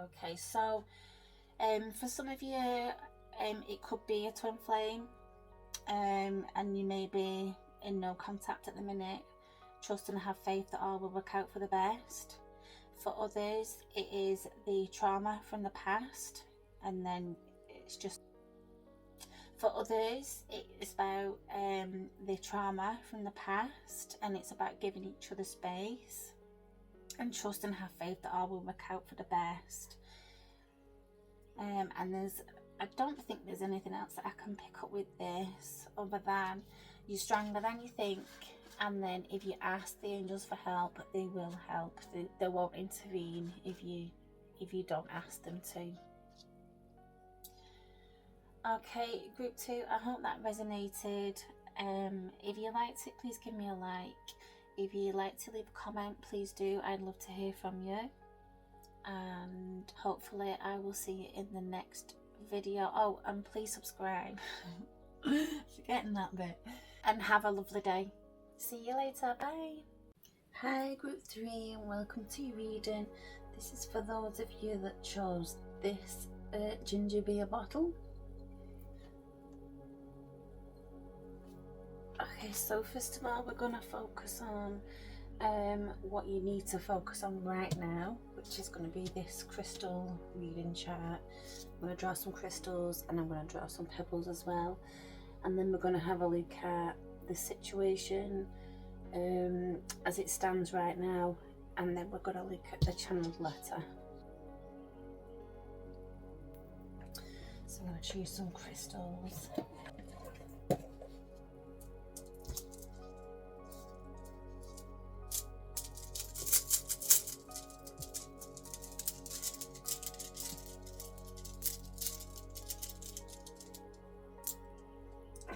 Okay, so for some of you, it could be a twin flame, and you may be in no contact at the minute. Trust and have faith that all will work out for the best. For others, it is the trauma from the past, and then it's just. For others, it's about the trauma from the past, and it's about giving each other space and trust and have faith that all will work out for the best. And I don't think there's anything else that I can pick up with this other than you're stronger than you think, and then if you ask the angels for help, they will help. They won't intervene if you don't ask them to. Okay, group 2, I hope that resonated. If you liked it, please give me a like. If you'd like to leave a comment, please do. I'd love to hear from you. And hopefully I will see you in the next video. Oh, and please subscribe. Forgetting that bit. And have a lovely day. See you later. Bye. Hi, group 3, and welcome to your reading. This is for those of you that chose this ginger beer bottle. Okay, so first of all, we're going to focus on what you need to focus on right now, which is going to be this crystal reading chart. I'm going to draw some crystals and I'm going to draw some pebbles as well. And then we're going to have a look at the situation as it stands right now. And then we're going to look at the channeled letter. So I'm going to choose some crystals.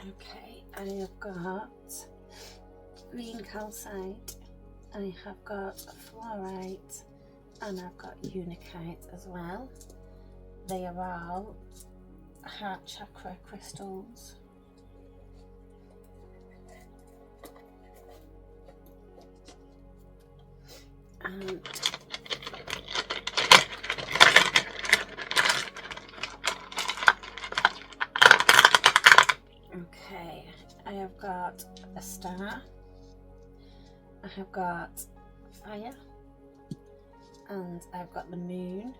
Okay, I have got green calcite, I have got fluorite, and I've got unikite as well. They are all heart chakra crystals. And okay, I have got a star, I have got fire, and I've got the moon.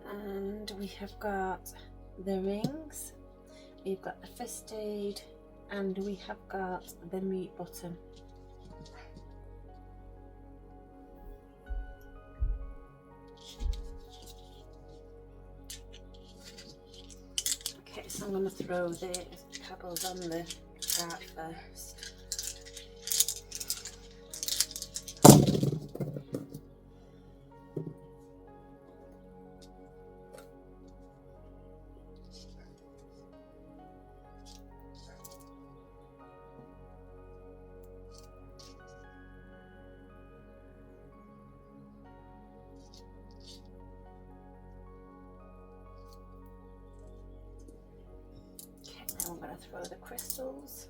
And we have got the rings, we've got the first aid, and we have got the mute button. Okay, so I'm going to throw the pebbles on the chart first. Now I'm going to throw the crystals.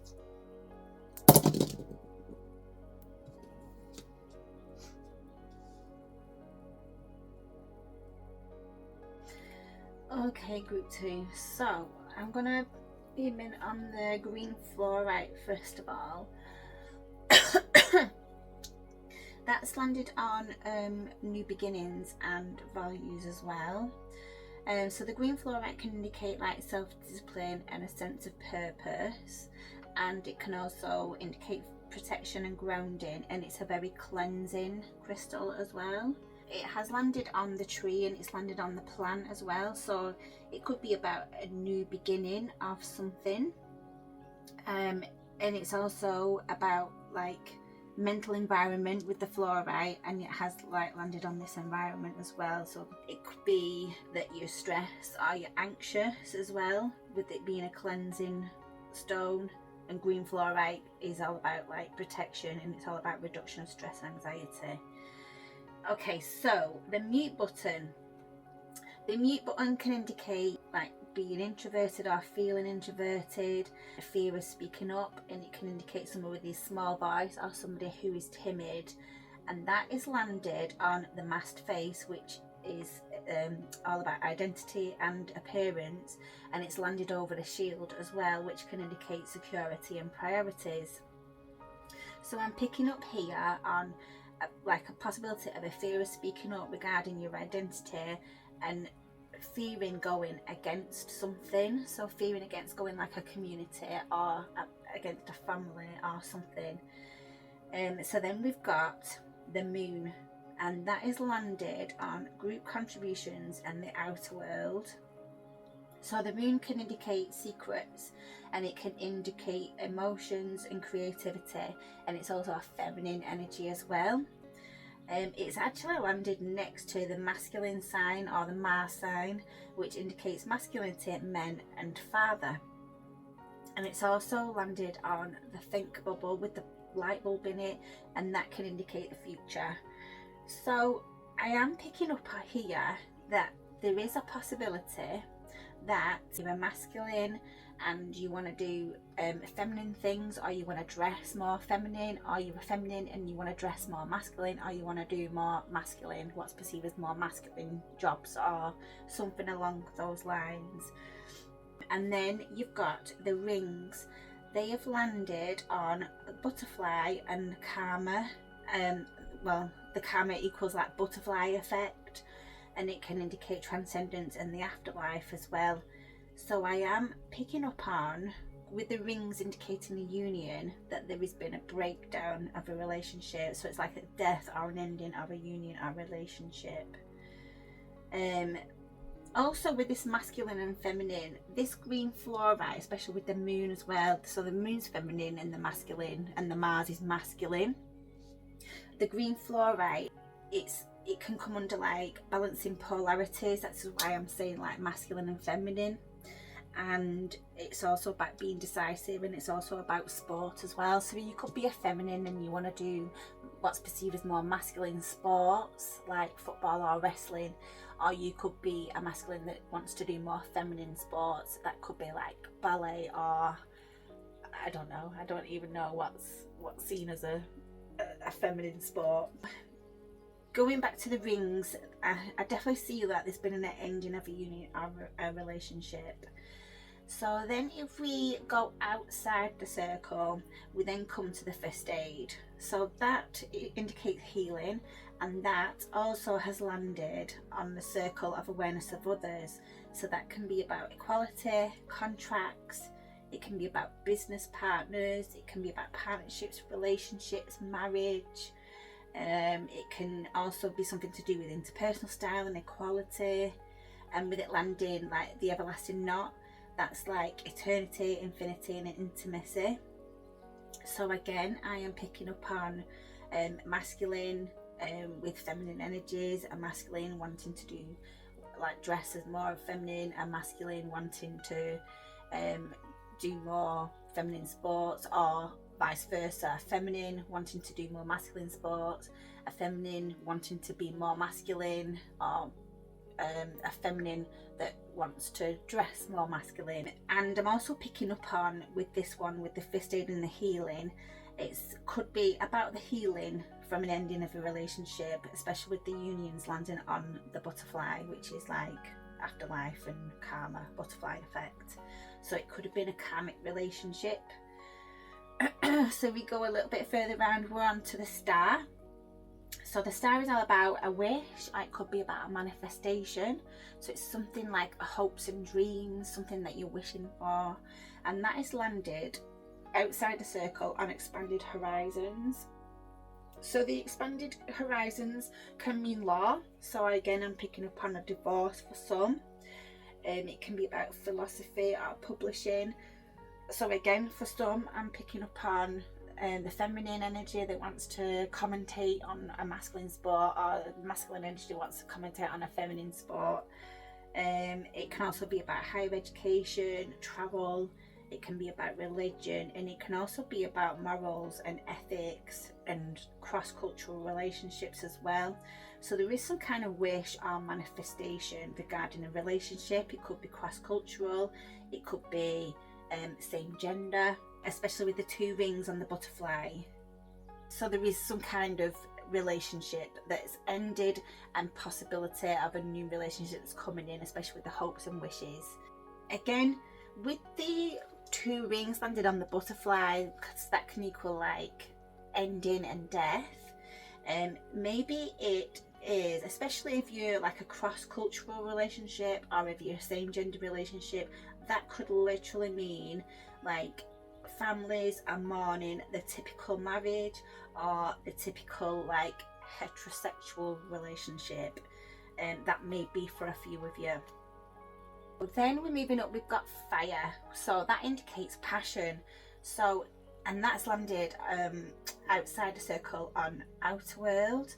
Okay, group 2. So I'm gonna beam in on the green fluorite first of all. That's landed on new beginnings and values as well. So the green fluorite can indicate like self-discipline and a sense of purpose, and it can also indicate protection and grounding, and it's a very cleansing crystal as well. It has landed on the tree and it's landed on the plant as well, so it could be about a new beginning of something, and it's also about like mental environment with the fluorite, and it has like landed on this environment as well. So it could be that you're stressed or you're anxious as well, with it being a cleansing stone, and green fluorite is all about like protection, and it's all about reduction of stress and anxiety. Okay, so the mute button can indicate like being introverted or feeling introverted, a fear of speaking up, and it can indicate someone with a small voice or somebody who is timid, and that is landed on the masked face, which is all about identity and appearance, and it's landed over the shield as well, which can indicate security and priorities. So I'm picking up here on like a possibility of a fear of speaking up regarding your identity, and fearing going against something, so fearing against going like a community or against a family or something. So then we've got the moon, and that is landed on group contributions and the outer world. So the moon can indicate secrets, and it can indicate emotions and creativity, and it's also a feminine energy as well. It's actually landed next to the masculine sign, or the Mars sign, which indicates masculinity, men and father. And it's also landed on the think bubble with the light bulb in it, and that can indicate the future. So I am picking up here that there is a possibility that you're a masculine and you want to do feminine things, or you want to dress more feminine, or you're a feminine and you want to dress more masculine, or you want to do more masculine, what's perceived as more masculine jobs or something along those lines. And then you've got the rings. They have landed on a butterfly and karma. Well, the karma equals that butterfly effect, and it can indicate transcendence and the afterlife as well. So I am picking up on, with the rings indicating a union, that there has been a breakdown of a relationship. So it's like a death or an ending of a union or relationship. Also with this masculine and feminine, this green fluorite, especially with the moon as well, so the moon's feminine and the masculine, and the Mars is masculine. The green fluorite, it can come under like balancing polarities. That's why I'm saying like masculine and feminine. And it's also about being decisive, and it's also about sport as well. So you could be a feminine and you want to do what's perceived as more masculine sports like football or wrestling, or you could be a masculine that wants to do more feminine sports. That could be like ballet, or I don't know, I don't even know what's seen as a feminine sport. Going back to the rings, I definitely see that there's been an ending of a union or a relationship. So then if we go outside the circle, we then come to the first aid. So that indicates healing, and that also has landed on the circle of awareness of others. So that can be about equality, contracts, it can be about business partners, it can be about partnerships, relationships, marriage. It can also be something to do with interpersonal style and equality, and with it landing like the everlasting knot, that's like eternity, infinity and intimacy. So again, I am picking up on masculine with feminine energies, a masculine wanting to do like dress as more feminine, a masculine wanting to do more feminine sports, or vice versa, a feminine wanting to do more masculine sports, a feminine wanting to be more masculine, or a feminine that wants to dress more masculine. And I'm also picking up on, with this one, with the first aid and the healing, it could be about the healing from an ending of a relationship, especially with the unions landing on the butterfly, which is like afterlife and karma, butterfly effect. So it could have been a karmic relationship. So we go a little bit further around, we're on to the star. So the star is all about a wish. It could be about a manifestation. So it's something like hopes and dreams, something that you're wishing for. And that is landed outside the circle on expanded horizons. So the expanded horizons can mean law. So again, I'm picking up on a divorce for some. It can be about philosophy or publishing. So again, for some, I'm picking up on the feminine energy that wants to commentate on a masculine sport, or the masculine energy wants to commentate on a feminine sport. It can also be about higher education, travel. It can be about religion, and it can also be about morals and ethics and cross-cultural relationships as well. So there is some kind of wish or manifestation regarding a relationship. It could be cross-cultural, it could be same gender, especially with the 2 rings on the butterfly. So there is some kind of relationship that's ended and possibility of a new relationship that's coming in, especially with the hopes and wishes. Again, with the 2 rings landed on the butterfly, because that can equal like ending and death. Maybe it is, especially if you're like a cross-cultural relationship or if you're a same-gender relationship, that could literally mean like families are mourning the typical marriage or the typical like heterosexual relationship, and that may be for a few of you. Then we're moving up, we've got fire, so that indicates passion. So, and that's landed outside the circle on outer world.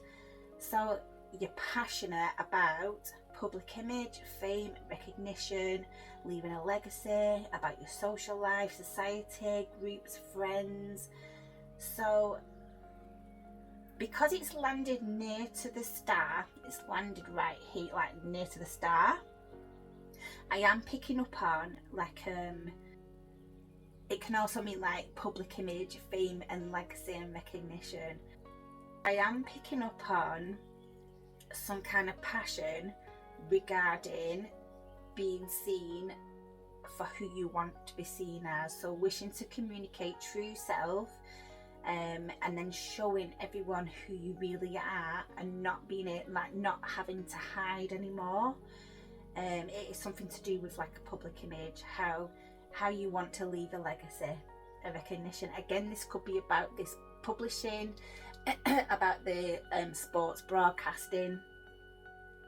So you're passionate about public image, fame, recognition, leaving a legacy, about your social life, society, groups, friends. So because it's landed near to the star, it's landed right here, like near to the star, I am picking up on like it can also mean like public image, fame and legacy and recognition. I am picking up on some kind of passion regarding being seen for who you want to be seen as. So wishing to communicate true self, and then showing everyone who you really are, and not being it, like not having to hide anymore. It is something to do with like a public image, how you want to leave a legacy, a recognition. Again, this could be about this publishing, about the sports broadcasting.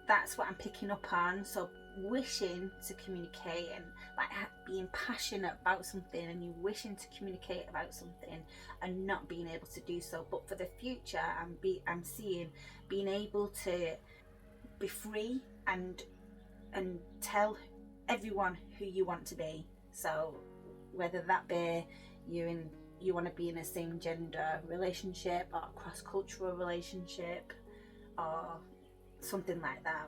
That's what I'm picking up on. So wishing to communicate and like being passionate about something, and you wishing to communicate about something and not being able to do so. But for the future, I'm seeing being able to be free and tell everyone who you want to be. So whether that be you want to be in a same gender relationship or a cross-cultural relationship or something like that.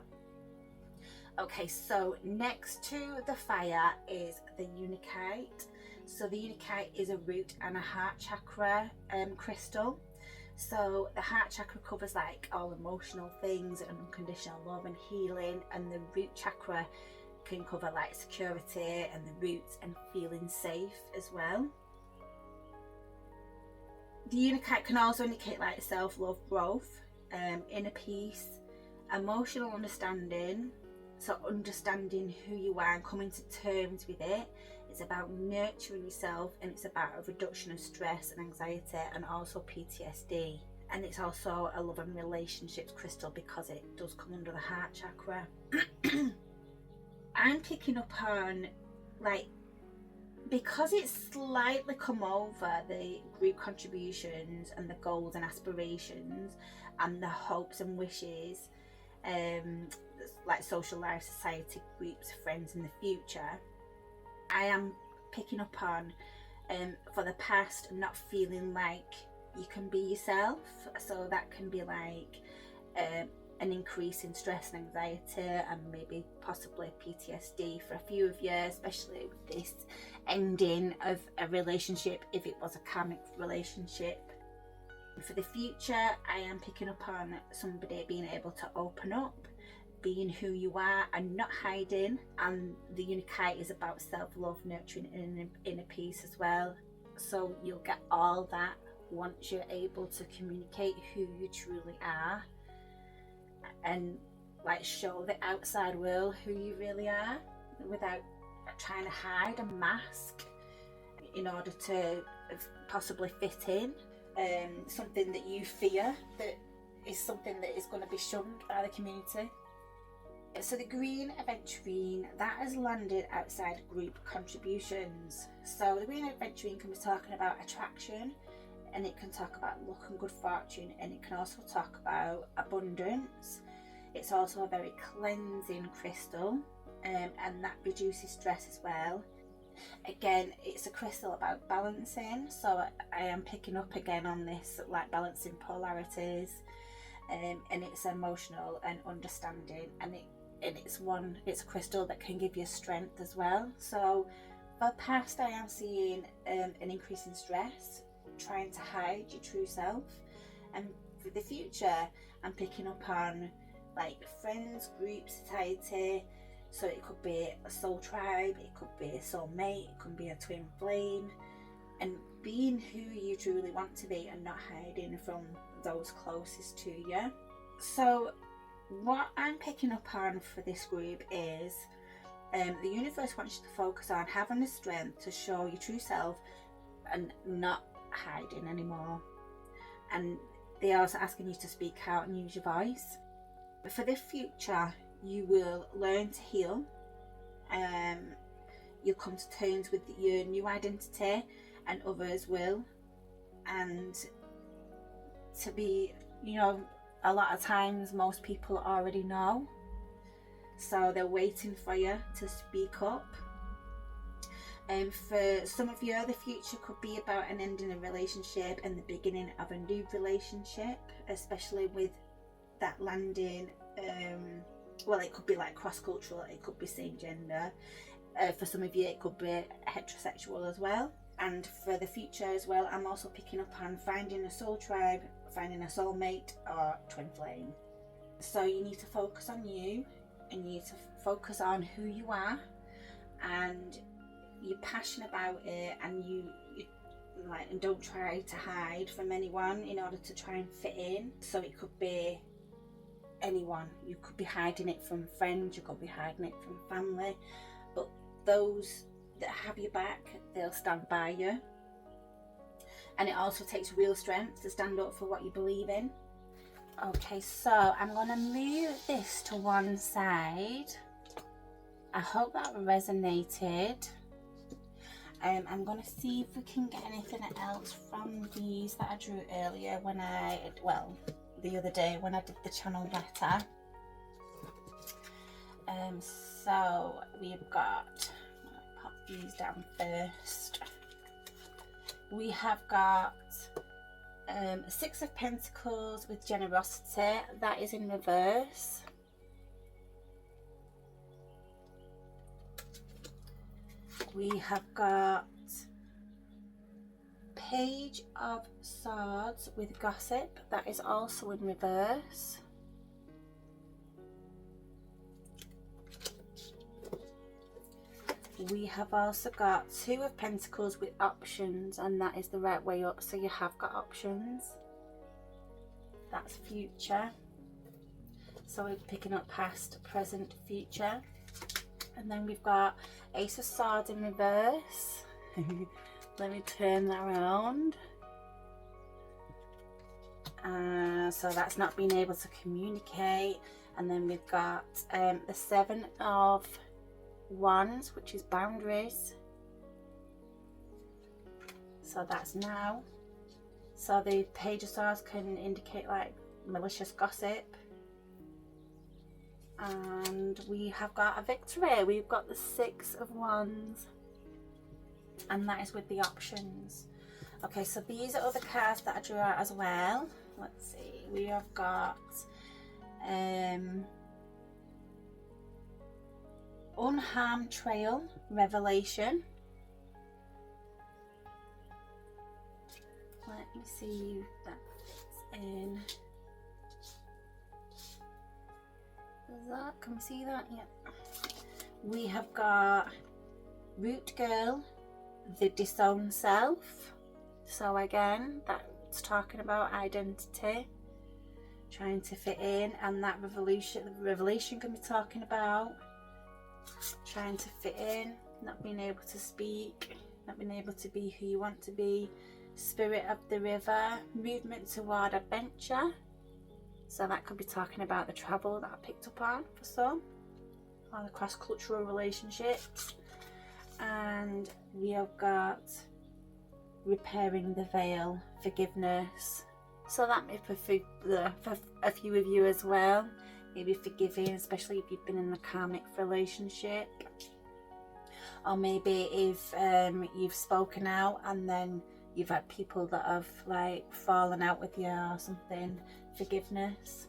Okay, so next to the fire is the Unikite. So the Unikite is a root and a heart chakra crystal. So the heart chakra covers like all emotional things and unconditional love and healing, and the root chakra can cover like security and the roots and feeling safe as well. The Unikite can also indicate like self-love, growth, inner peace, emotional understanding. So understanding who you are and coming to terms with it. It's about nurturing yourself, and it's about a reduction of stress and anxiety and also PTSD. And it's also a love and relationships crystal because it does come under the heart chakra. I'm picking up on like, because it's slightly come over the group contributions and the goals and aspirations and the hopes and wishes, like social life, society, groups, friends in the future, I am picking up on for the past not feeling like you can be yourself. So that can be like an increase in stress and anxiety and maybe possibly PTSD for a few of you, especially with this ending of a relationship if it was a karmic relationship. For the future, I am picking up on somebody being able to open up, being who you are and not hiding, and the Unikite is about self-love, nurturing, and inner peace as well. So you'll get all that once you're able to communicate who you truly are and like show the outside world who you really are without trying to hide and mask in order to possibly fit in something that you fear that is something that is going to be shunned by the community. So the green aventurine, that has landed outside group contributions. So the green aventurine can be talking about attraction, and it can talk about luck and good fortune, and it can also talk about abundance. It's also a very cleansing crystal, and that reduces stress as well. Again, it's a crystal about balancing, so I am picking up again on this, like balancing polarities, and it's emotional and understanding, and it's a crystal that can give you strength as well. So for the past, I am seeing an increase in stress, trying to hide your true self, and for the future I'm picking up on like friends, group, society. So it could be a soul tribe, it could be a soul mate, it could be a twin flame, and being who you truly want to be and not hiding from those closest to you. So what I'm picking up on for this group is the universe wants you to focus on having the strength to show your true self and not hiding anymore. And they're also asking you to speak out and use your voice. For the future, you will learn to heal. You'll come to terms with your new identity, and others will. And to be, a lot of times most people already know, so they're waiting for you to speak up. For some of you, the future could be about an end in a relationship and the beginning of a new relationship, especially with that landing. Well, it could be like cross-cultural, it could be same gender. For some of you, it could be heterosexual as well. And for the future as well, I'm also picking up on finding a soul tribe, finding a soulmate, or twin flame. So you need to focus on you, and you need to focus on who you are, and you're passionate about it, and you like, and don't try to hide from anyone in order to try and fit in. So it could be anyone. You could be hiding it from friends, you could be hiding it from family, but those that have your back, they'll stand by you. And it also takes real strength to stand up for what you believe in. Okay, so I'm going to move this to one side. I hope that resonated. I'm going to see if we can get anything else from these that I drew earlier the other day when I did the channel letter. So we've got, I'll pop these down first. We have got Six of Pentacles with generosity, that is in reverse. We have got Page of Swords with gossip, that is also in reverse. We have also got Two of Pentacles with options, and that is the right way up, so you have got options. That's future. So we're picking up past, present, future. And then we've got Ace of Swords in reverse. Let me turn that around. So that's not being able to communicate. And then we've got the Seven of Wands, which is boundaries. So that's now. So the Page of Swords can indicate like malicious gossip. And we have got a victory. We've got the Six of Wands, and that is with the options. Okay, so these are other cards that I drew out as well. Let's see, we have got Unharmed Trail, Revelation. Let me see if that fits in. that, can we see that? Yeah. We have got Root Girl, the disowned self. So again, that's talking about identity, trying to fit in, and that revelation can be talking about trying to fit in, not being able to speak, not being able to be who you want to be. Spirit of the river, movement toward adventure. So that could be talking about the travel that I picked up on for some, or the cross-cultural relationships. And we have got repairing the veil, forgiveness. So that may be for a few of you as well. Maybe forgiving, especially if you've been in a karmic relationship. Or maybe if you've spoken out and then you've had people that have like fallen out with you or something. Forgiveness.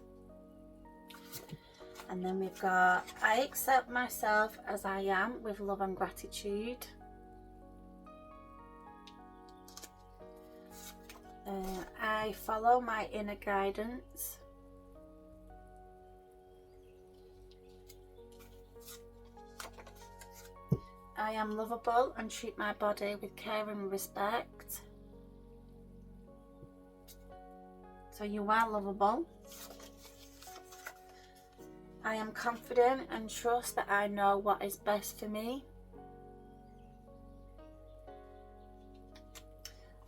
And then we've got, I accept myself as I am with love and gratitude. I follow my inner guidance. I am lovable and treat my body with care and respect. So you are lovable. I am confident and trust that I know what is best for me.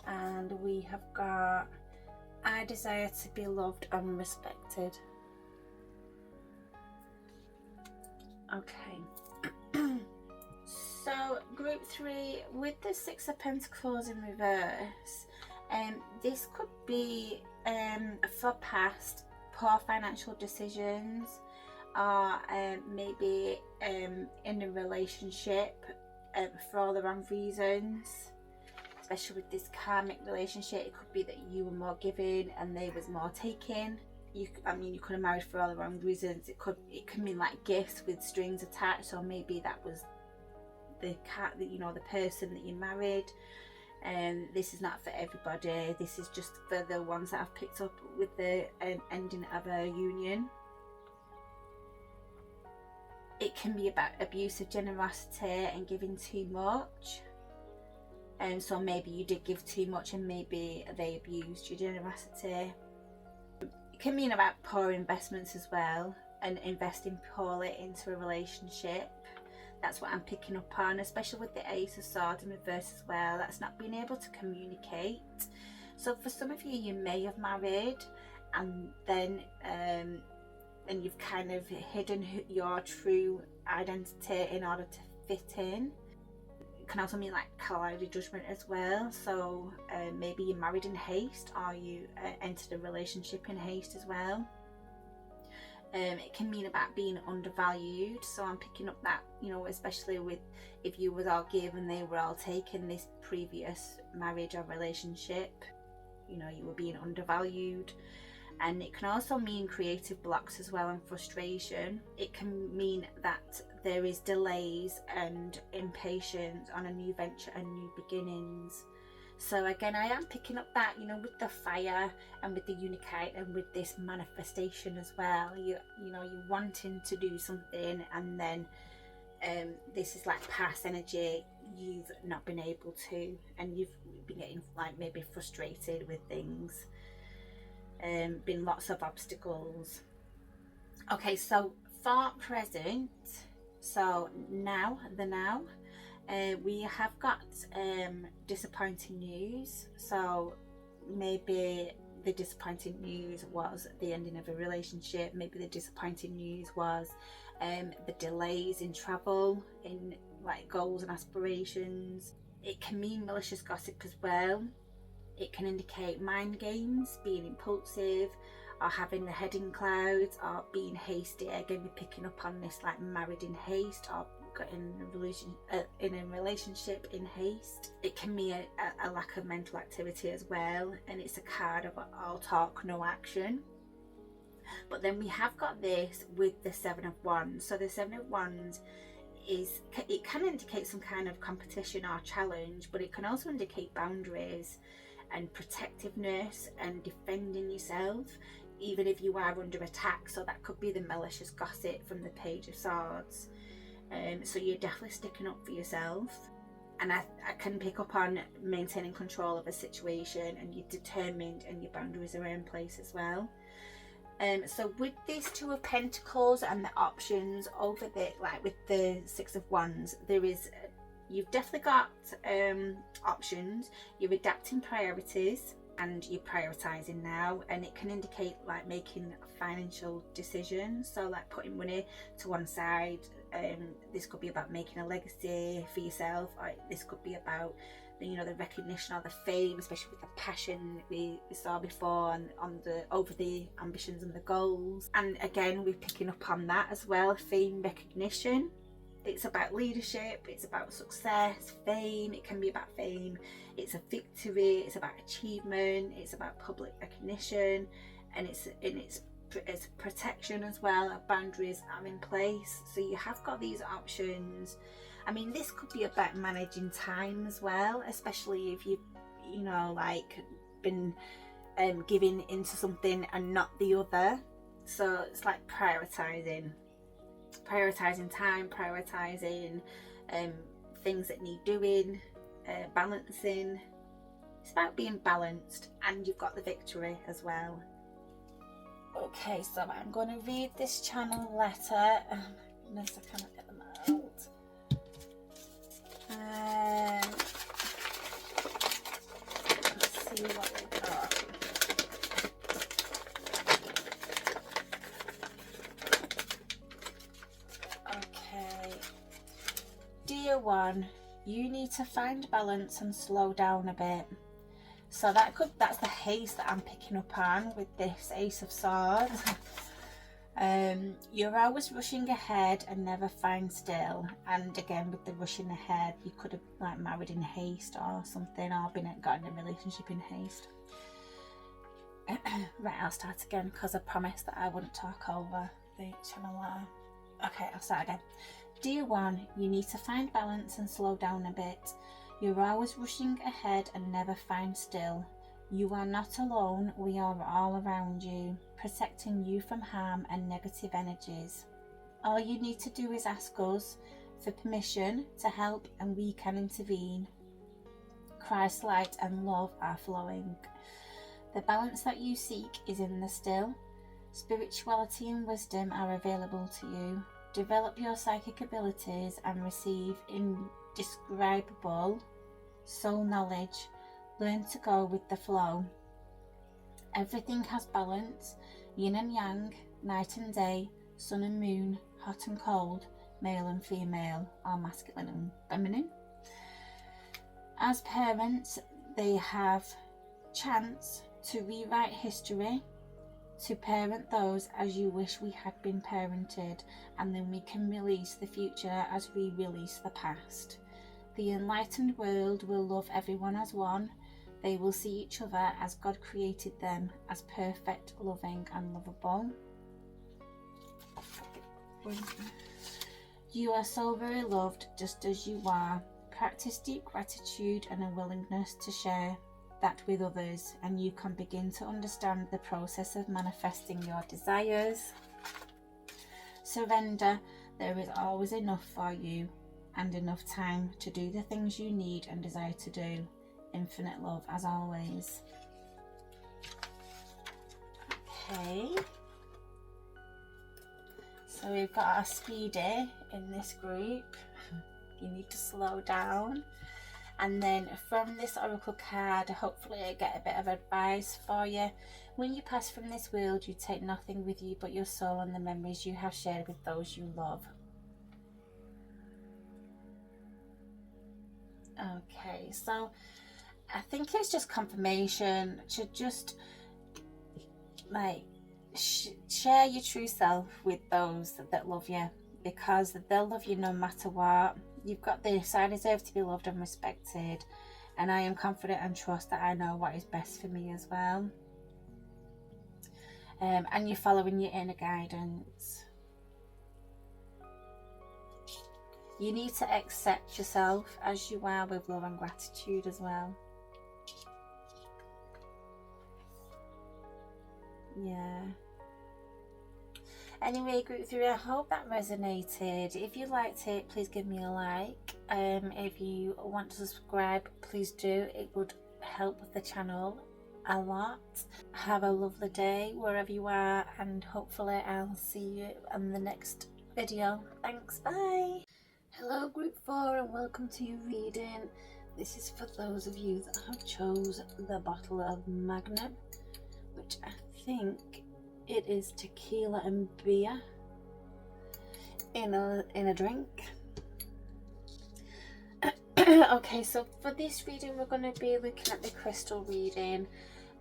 And we have got, I desire to be loved and respected. Okay. So group 3 with the 6 of Pentacles in reverse, this could be for past poor financial decisions, or maybe in a relationship for all the wrong reasons. Especially with this karmic relationship, it could be that you were more giving and they was more taking. You could have married for all the wrong reasons. It could mean like gifts with strings attached, or maybe that was the person that you married. This is not for everybody. This is just for the ones that I've picked up with the ending of a union. It can be about abusive generosity and giving too much. And so maybe you did give too much and maybe they abused your generosity. It can mean about poor investments as well, and investing poorly into a relationship. That's what I'm picking up on, especially with the Ace of Swords in reverse as well. That's not being able to communicate. So for some of you, you may have married and then and you've kind of hidden your true identity in order to fit in. It can also mean like clouded judgment as well. So maybe you married in haste, or you entered a relationship in haste as well. It can mean about being undervalued. So I'm picking up that, especially with if you was all give and they were all taken, this previous marriage or relationship, you were being undervalued. And it can also mean creative blocks as well, and frustration. It can mean that there is delays and impatience on a new venture and new beginnings. So again, I am picking up that, with the fire and with the unikite and with this manifestation as well. You're wanting to do something, and then this is like past energy. You've not been able to, and you've been getting like maybe frustrated with things. Been lots of obstacles. Okay, so for present, so now, we have got disappointing news. So maybe the disappointing news was the ending of a relationship. Maybe the disappointing news was the delays in travel, in like goals and aspirations. It can mean malicious gossip as well. It can indicate mind games, being impulsive, or having the head in clouds, or being hasty. Again, we're picking up on this like married in haste, or got in a relationship in haste. It can be a lack of mental activity as well, and it's a card of all talk, no action. But then we have got this with the 7 of Wands. So the 7 of Wands it can indicate some kind of competition or challenge, but it can also indicate boundaries and protectiveness and defending yourself. even if you are under attack. So that could be the malicious gossip from the Page of Swords. So you're definitely sticking up for yourself, and I can pick up on maintaining control of a situation, and you're determined and your boundaries are in place as well. So with these Two of Pentacles and the options over the, like with the Six of Wands, you've definitely got options. You're adapting priorities and you're prioritizing now, and it can indicate like making financial decisions, so like putting money to one side. This could be about making a legacy for yourself, or this could be about the recognition or the fame, especially with the passion we saw before, and over the ambitions and the goals. And again, we're picking up on that as well, fame, recognition. It's about leadership, it's about success, fame. It can be about fame, it's a victory, it's about achievement, it's about public recognition, and it's protection as well. Boundaries are in place, so you have got these options. I mean, this could be about managing time as well, especially if you've like been giving into something and not the other. So it's like prioritizing time, prioritizing things that need doing, balancing. It's about being balanced, and you've got the victory as well. Okay, so I'm going to read this channel letter, unless I cannot get them out. Let's see what we've got. Okay. Dear one, you need to find balance and slow down a bit. So that's the haste that I'm picking up on with this Ace of Swords. You're always rushing ahead and never find still. And again, with the rushing ahead, you could have like married in haste or something, or got in a relationship in haste. Right, I'll start again because I promised that I wouldn't talk over the channel letter. Okay, I'll start again. Dear one, you need to find balance and slow down a bit. You're always rushing ahead and never find still. You are not alone, we are all around you, protecting you from harm and negative energies. All you need to do is ask us for permission to help, and we can intervene. Christ's light and love are flowing. The balance that you seek is in the still. Spirituality and wisdom are available to you. Develop your psychic abilities and receive indescribable soul knowledge. Learn to go with the flow. Everything has balance, yin and yang, night and day, sun and moon, hot and cold, male and female, or masculine and feminine. As parents, they have chance to rewrite history, to parent those as you wish we had been parented, and then we can release the future as we release the past. The enlightened world will love everyone as one. They will see each other as God created them, as perfect, loving and lovable. You are so very loved just as you are. Practice deep gratitude and a willingness to share that with others, and you can begin to understand the process of manifesting your desires. Surrender. There is always enough for you and enough time to do the things you need and desire to do. Infinite love as always. Okay, so we've got our speedy in this group. You need to slow down. And then from this oracle card, hopefully I get a bit of advice for you. When you pass from this world, you take nothing with you but your soul and the memories you have shared with those you love. Okay, so I think it's just confirmation to just like share your true self with those that love you, because they'll love you no matter what. You've got this: I deserve to be loved and respected, and I am confident and trust that I know what is best for me as well. And you're following your inner guidance. You need to accept yourself as you are with love and gratitude as well. Yeah. Anyway, group 3, I hope that resonated. If you liked it, please give me a like. If you want to subscribe, please do. It would help with the channel a lot. Have a lovely day wherever you are, and hopefully I'll see you in the next video. Thanks, bye. Hello group 4 and welcome to your reading. This is for those of you that have chose the bottle of Magnum, which I think it is tequila and beer in a drink. Okay, so for this reading we're going to be looking at the crystal reading.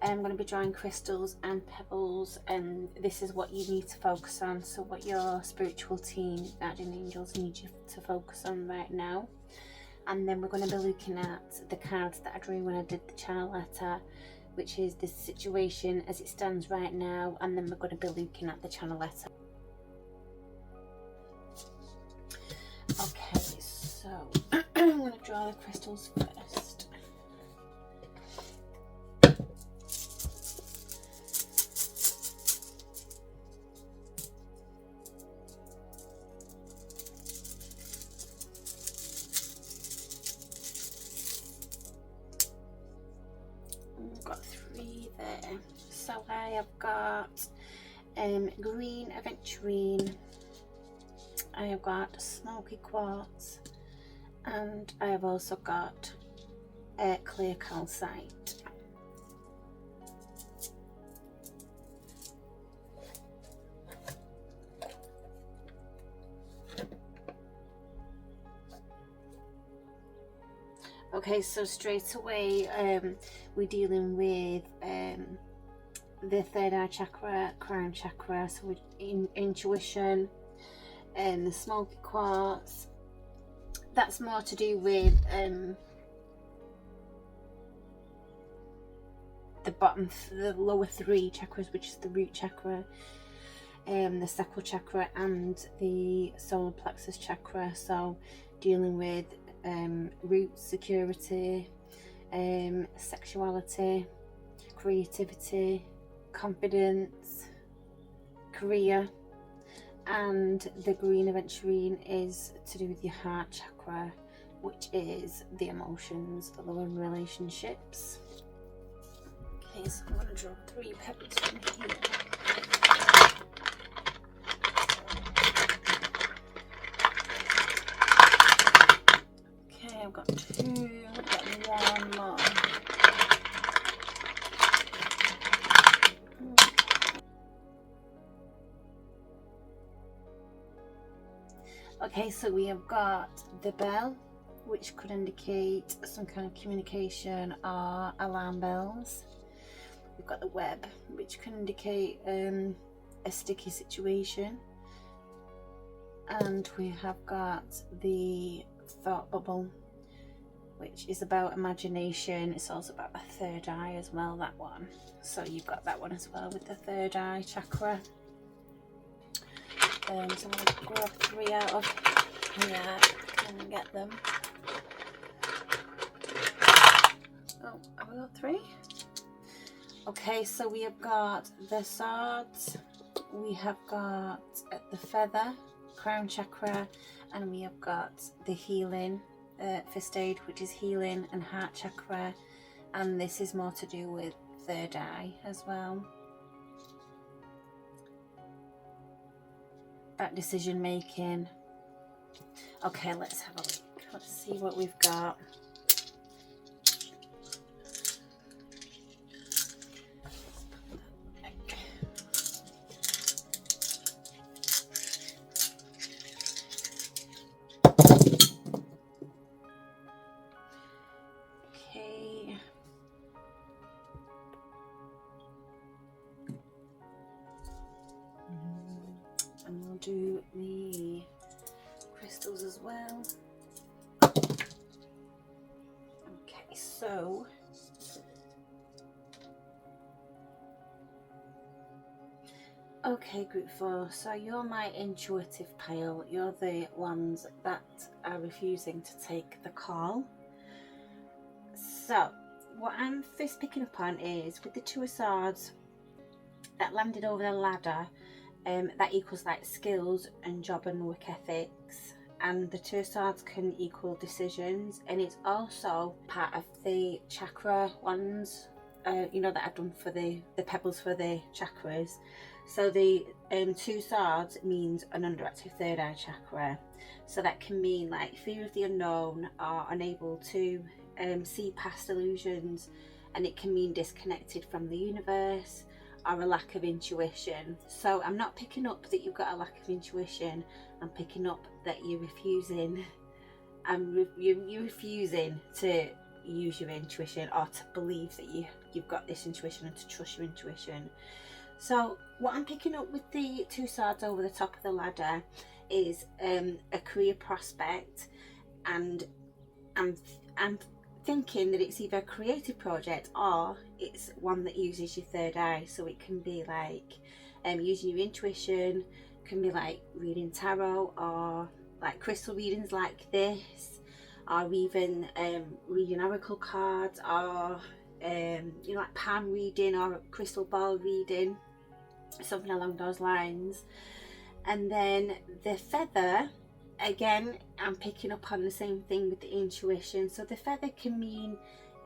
I'm going to be drawing crystals and pebbles, and this is what you need to focus on. So what your spiritual team, guardian angels, need you to focus on right now. And then we're going to be looking at the cards that I drew when I did the channel letter, which is this situation as it stands right now, and then we're going to be looking at the channel letter. Okay, so I'm going to draw the crystals first. I've got 3 there. So I have got green aventurine, I have got smoky quartz, and I have also got clear calcite. Okay, so straight away we're dealing with the third eye chakra, crown chakra, so we're in intuition, and the smoky quartz, that's more to do with the lower 3 chakras, which is the root chakra, the sacral chakra, and the solar plexus chakra. So dealing with root, security, sexuality, creativity, confidence, career. And the green aventurine is to do with your heart chakra, which is the emotions, the love and relationships. Okay, so I'm going to draw 3 pebbles from here. Okay, I've got 2, I've got 1 more. Okay, so we have got the bell, which could indicate some kind of communication or alarm bells. We've got the web, which can indicate a sticky situation. And we have got the thought bubble, which is about imagination. It's also about a third eye as well, that one. So you've got that one as well with the third eye chakra. So I'm going to grab 3 out of here and get them. Oh, have we got 3? Okay, so we have got the swords, we have got the feather, crown chakra, and we have got the healing, first aid, which is healing, and heart chakra, and this is more to do with third eye as well. That decision making. Okay, let's have a look. Let's see what we've got. Okay. And we'll do the crystals as well. Okay, so okay, group 4, so you're my intuitive pile. You're the ones that are refusing to take the call. So what I'm first picking up on is with the 2 of swords, that landed over the ladder, that equals like skills and job and work ethics. And the Two of Swords can equal decisions, and it's also part of the chakra ones, you know, that I've done for the pebbles for the chakras. So the Two Swords means an underactive third eye chakra. So that can mean like fear of the unknown, or unable to see past illusions, and it can mean disconnected from the universe, or a lack of intuition. So I'm not picking up that you've got a lack of intuition. I'm picking up that you're refusing, you're refusing to use your intuition, or to believe that you've got this intuition, and to trust your intuition. So what I'm picking up with the Two Swords over the top of the ladder is a career prospect, and I'm thinking that it's either a creative project or it's one that uses your third eye. So it can be like using your intuition, can be like reading tarot, or like crystal readings like this, or even reading oracle cards, or you know, like palm reading or crystal ball reading, something along those lines. And then the feather, again, I'm picking up on the same thing with the intuition. So the feather can mean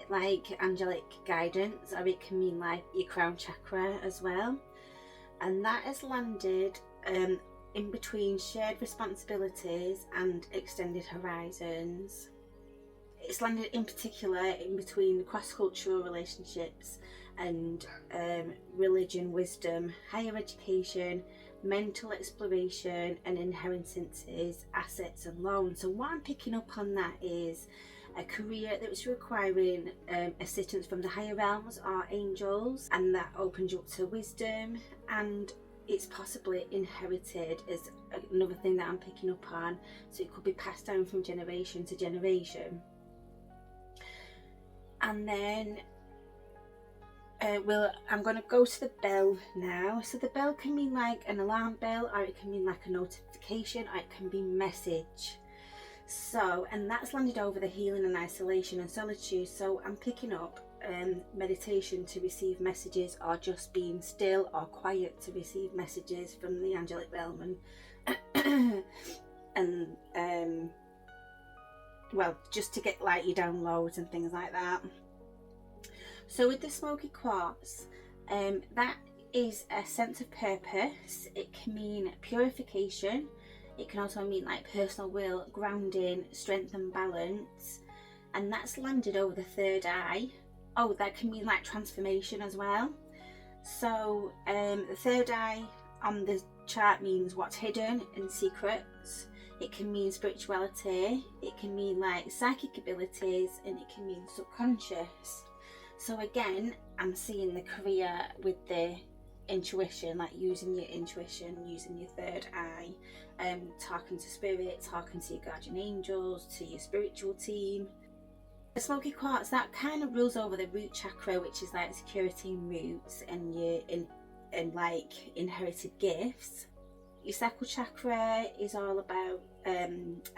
like angelic guidance, or it can mean like your crown chakra as well. And that has landed in between shared responsibilities and extended horizons. It's landed in particular in between cross-cultural relationships and religion, wisdom, higher education, mental exploration, and inheritances, assets and loans. So what I'm picking up on that is a career that was requiring assistance from the higher realms or angels, and that opens you up to wisdom, and it's possibly inherited is another thing that I'm picking up on. So it could be passed down from generation to generation. And then I'm going to go to the bell now. So the bell can mean like an alarm bell, or it can mean like a notification, or it can be message. So, and that's landed over the healing and isolation and solitude. So I'm picking up meditation to receive messages, or just being still or quiet to receive messages from the angelic realm, and well, just to get like your downloads and things like that. So with the smoky quartz, that is a sense of purpose. It can mean purification. It can also mean like personal will, grounding, strength and balance. And that's landed over the third eye. Oh, that can mean like transformation as well. So the third eye on the chart means what's hidden and secrets. It can mean spirituality. It can mean like psychic abilities, and it can mean subconscious. So again, I'm seeing the career with the intuition, like using your intuition, using your third eye, talking to spirit, talking to your guardian angels, to your spiritual team. The smoky quartz, that kind of rules over the root chakra, which is like security and roots, and your and like inherited gifts. Your sacral chakra is all about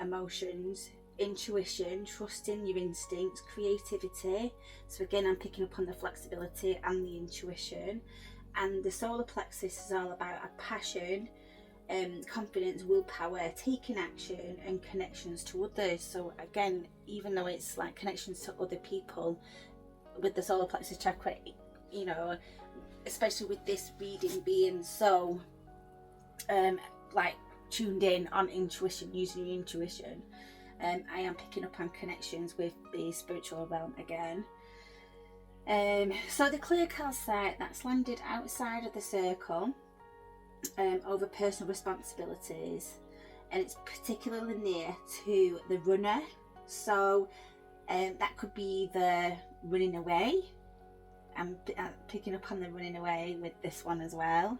emotions, intuition, trusting your instincts, creativity. So again, I'm picking up on the flexibility and the intuition. And the solar plexus is all about a passion, confidence, willpower, taking action, and connections to others. So again, even though it's like connections to other people, with the solar plexus chakra, you know, especially with this reading being so like tuned in on intuition, using your intuition, I am picking up on connections with the spiritual realm again. So the clear calcite, that's landed outside of the circle, over personal responsibilities, and it's particularly near to the runner. So that could be the running away. I'm picking up on the running away with this one as well.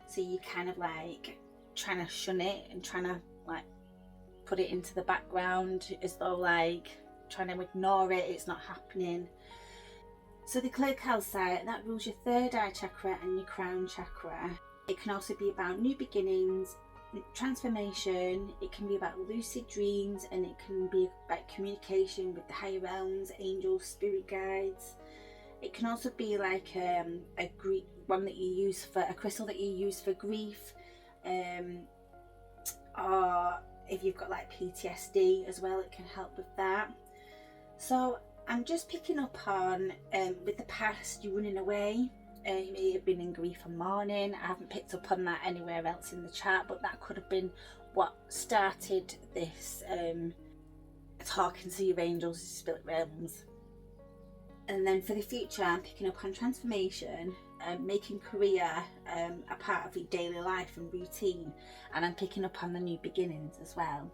So you kind of like trying to shun it and trying to like put it into the background, as though like trying to ignore it, it's not happening. So the clear calcite, that rules your third eye chakra and your crown chakra. It can also be about new beginnings, transformation. It can be about lucid dreams, and it can be about communication with the higher realms, angels, spirit guides. It can also be like a one that you use for a crystal that you use for grief, or if you've got like PTSD as well, it can help with that. So I'm just picking up on with the past, you running away. You may have been in grief and mourning. I haven't picked up on that anywhere else in the chart, but that could have been what started this talking to your angels, spirit realms. And then for the future, I'm picking up on transformation, making career a part of your daily life and routine, and I'm picking up on the new beginnings as well.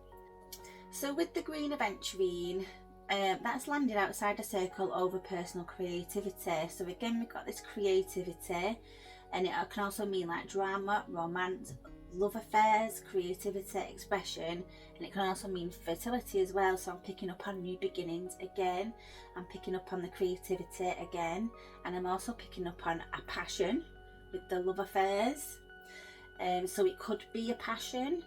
So with the green aventurine, that's landed outside a circle over personal creativity. So again, we've got this creativity, and it can also mean like drama, romance, love affairs, creativity, expression, and it can also mean fertility as well. So I'm picking up on new beginnings again, I'm picking up on the creativity again, and I'm also picking up on a passion with the love affairs. So it could be a passion.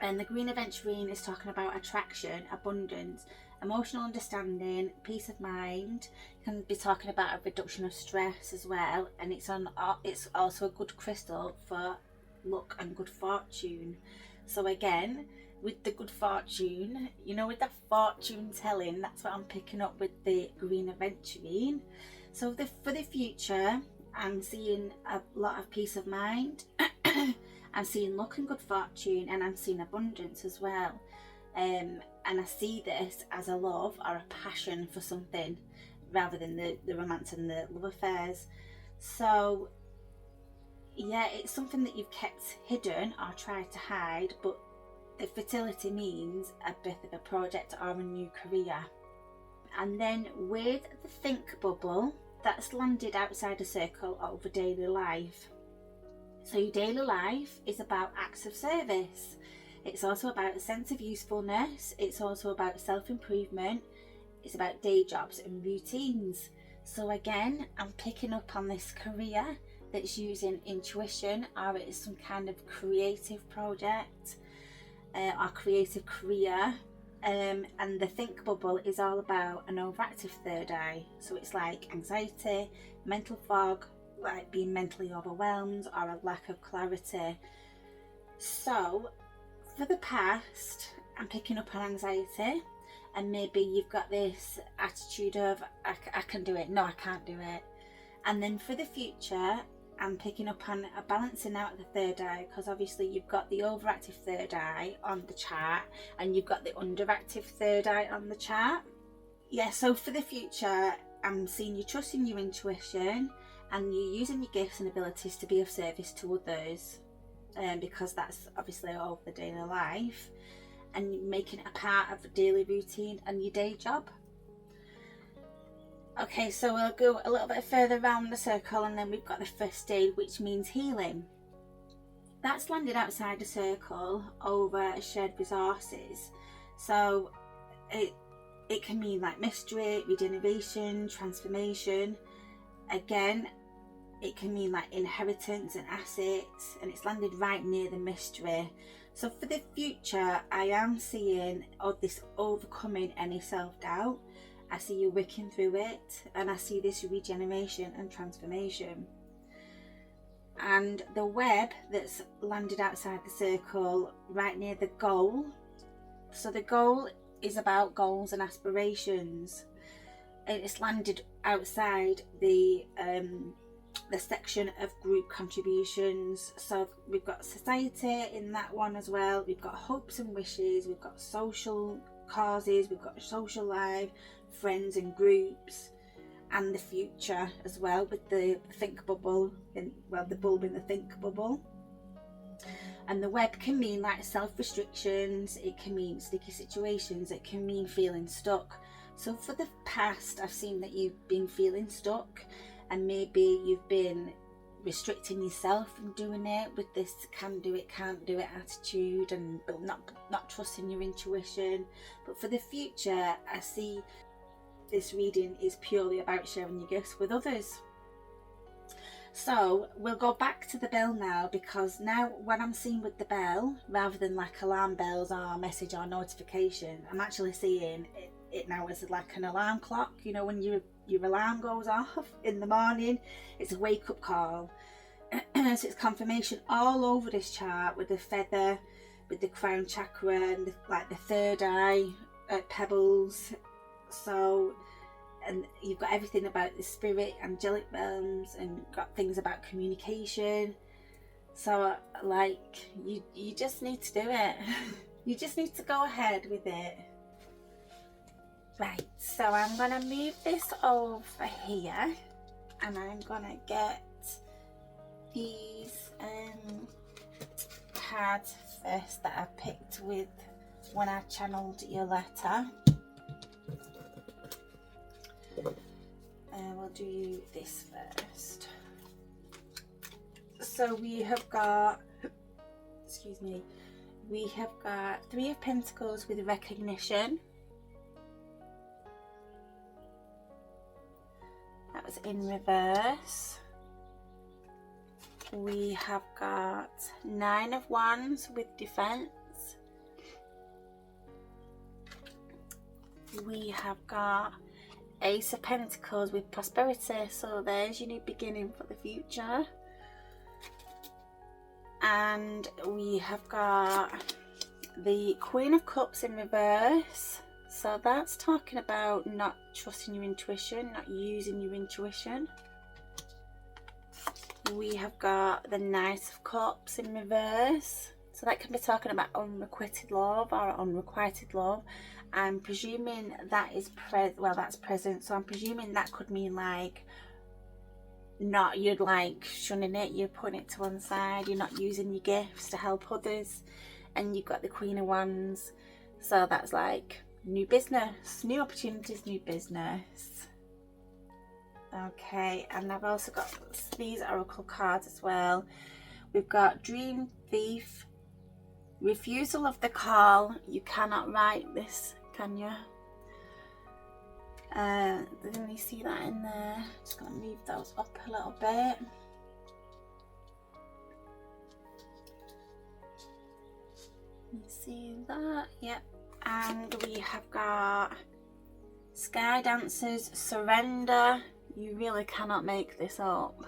And the green aventurine is talking about attraction, abundance, emotional understanding, peace of mind. It can be talking about a reduction of stress as well, and it's also a good crystal for luck and good fortune. So again, with the good fortune, you know, with that fortune telling, that's what I'm picking up with the green aventurine. So for the future, I'm seeing a lot of peace of mind. I'm seeing luck and good fortune, and I'm seeing abundance as well. And I see this as a love or a passion for something rather than the romance and the love affairs. So yeah, it's something that you've kept hidden or tried to hide, but the fertility means a birth of a project or a new career. And then with the think bubble, that's landed outside a circle over daily life. So your daily life is about acts of service. It's also about a sense of usefulness. It's also about self-improvement. It's about day jobs and routines. So again, I'm picking up on this career that's using intuition, or it's some kind of creative project or creative career. And the think bubble is all about an overactive third eye. So it's like anxiety, mental fog, like being mentally overwhelmed, or a lack of clarity. So for the past, I'm picking up on anxiety, and maybe you've got this attitude of I can do it, no I can't do it. And then for the future, I'm picking up on a balancing out of the third eye, because obviously you've got the overactive third eye on the chart and you've got the underactive third eye on the chart. Yeah, so for the future, I'm seeing you trusting your intuition and you're using your gifts and abilities to be of service to others, because that's obviously all the daily life, and making it a part of a daily routine and your day job. Okay, so we'll go a little bit further around the circle, and then we've got the first aid, which means healing. That's landed outside a circle over shared resources. So it can mean like mystery, regeneration, transformation. Again, it can mean like inheritance and assets, and it's landed right near the mystery. So for the future, I am seeing this overcoming any self-doubt. I see you working through it, and I see this regeneration and transformation. And the web that's landed outside the circle right near the goal. So the goal is about goals and aspirations. It's landed outside the section of group contributions. So we've got society in that one as well. We've got hopes and wishes. We've got social causes. We've got social life, friends and groups, and the future as well, with the think bubble, the bulb in the think bubble. And the web can mean like self-restrictions, it can mean sticky situations, it can mean feeling stuck. So for the past, I've seen that you've been feeling stuck, and maybe you've been restricting yourself from doing it with this can do it, can't do it attitude, and not trusting your intuition. But for the future, I see this reading is purely about sharing your gifts with others. So we'll go back to the bell now, because now what I'm seeing with the bell, rather than like alarm bells or message or notification, I'm actually seeing it now as like an alarm clock. You know, when you're your alarm goes off in the morning. It's a wake-up call. So it's confirmation all over this chart, with the feather, with the crown chakra, and like the third eye, pebbles. So, and you've got everything about the spirit, angelic realms, and got things about communication. So like you just need to do it. You just need to go ahead with it. Right, so I'm gonna move this over here, and I'm gonna get these cards first that I picked with when I channeled your letter. We'll do this first. So we have got, excuse me, we have got Three of Pentacles with recognition. That was in reverse. We have got Nine of Wands with defense. We have got Ace of Pentacles with prosperity. So there's your new beginning for the future. And we have got the Queen of Cups in reverse. So that's talking about not trusting your intuition, not using your intuition. We have got the Knight of Cups in reverse. So that can be talking about unrequited love or unrequited love. I'm presuming that is that's present. So I'm presuming that could mean like not, you're like shunning it, you're putting it to one side, you're not using your gifts to help others. And you've got the Queen of Wands. So that's like new business, new opportunities, new business. Okay, and I've also got these oracle cards as well. We've got Dream Thief, Refusal of the Call. You cannot write this, can you? Didn't you see that in there? Just gonna move those up a little bit. You see that? Yep. And we have got Sky Dancers, Surrender. You really cannot make this up.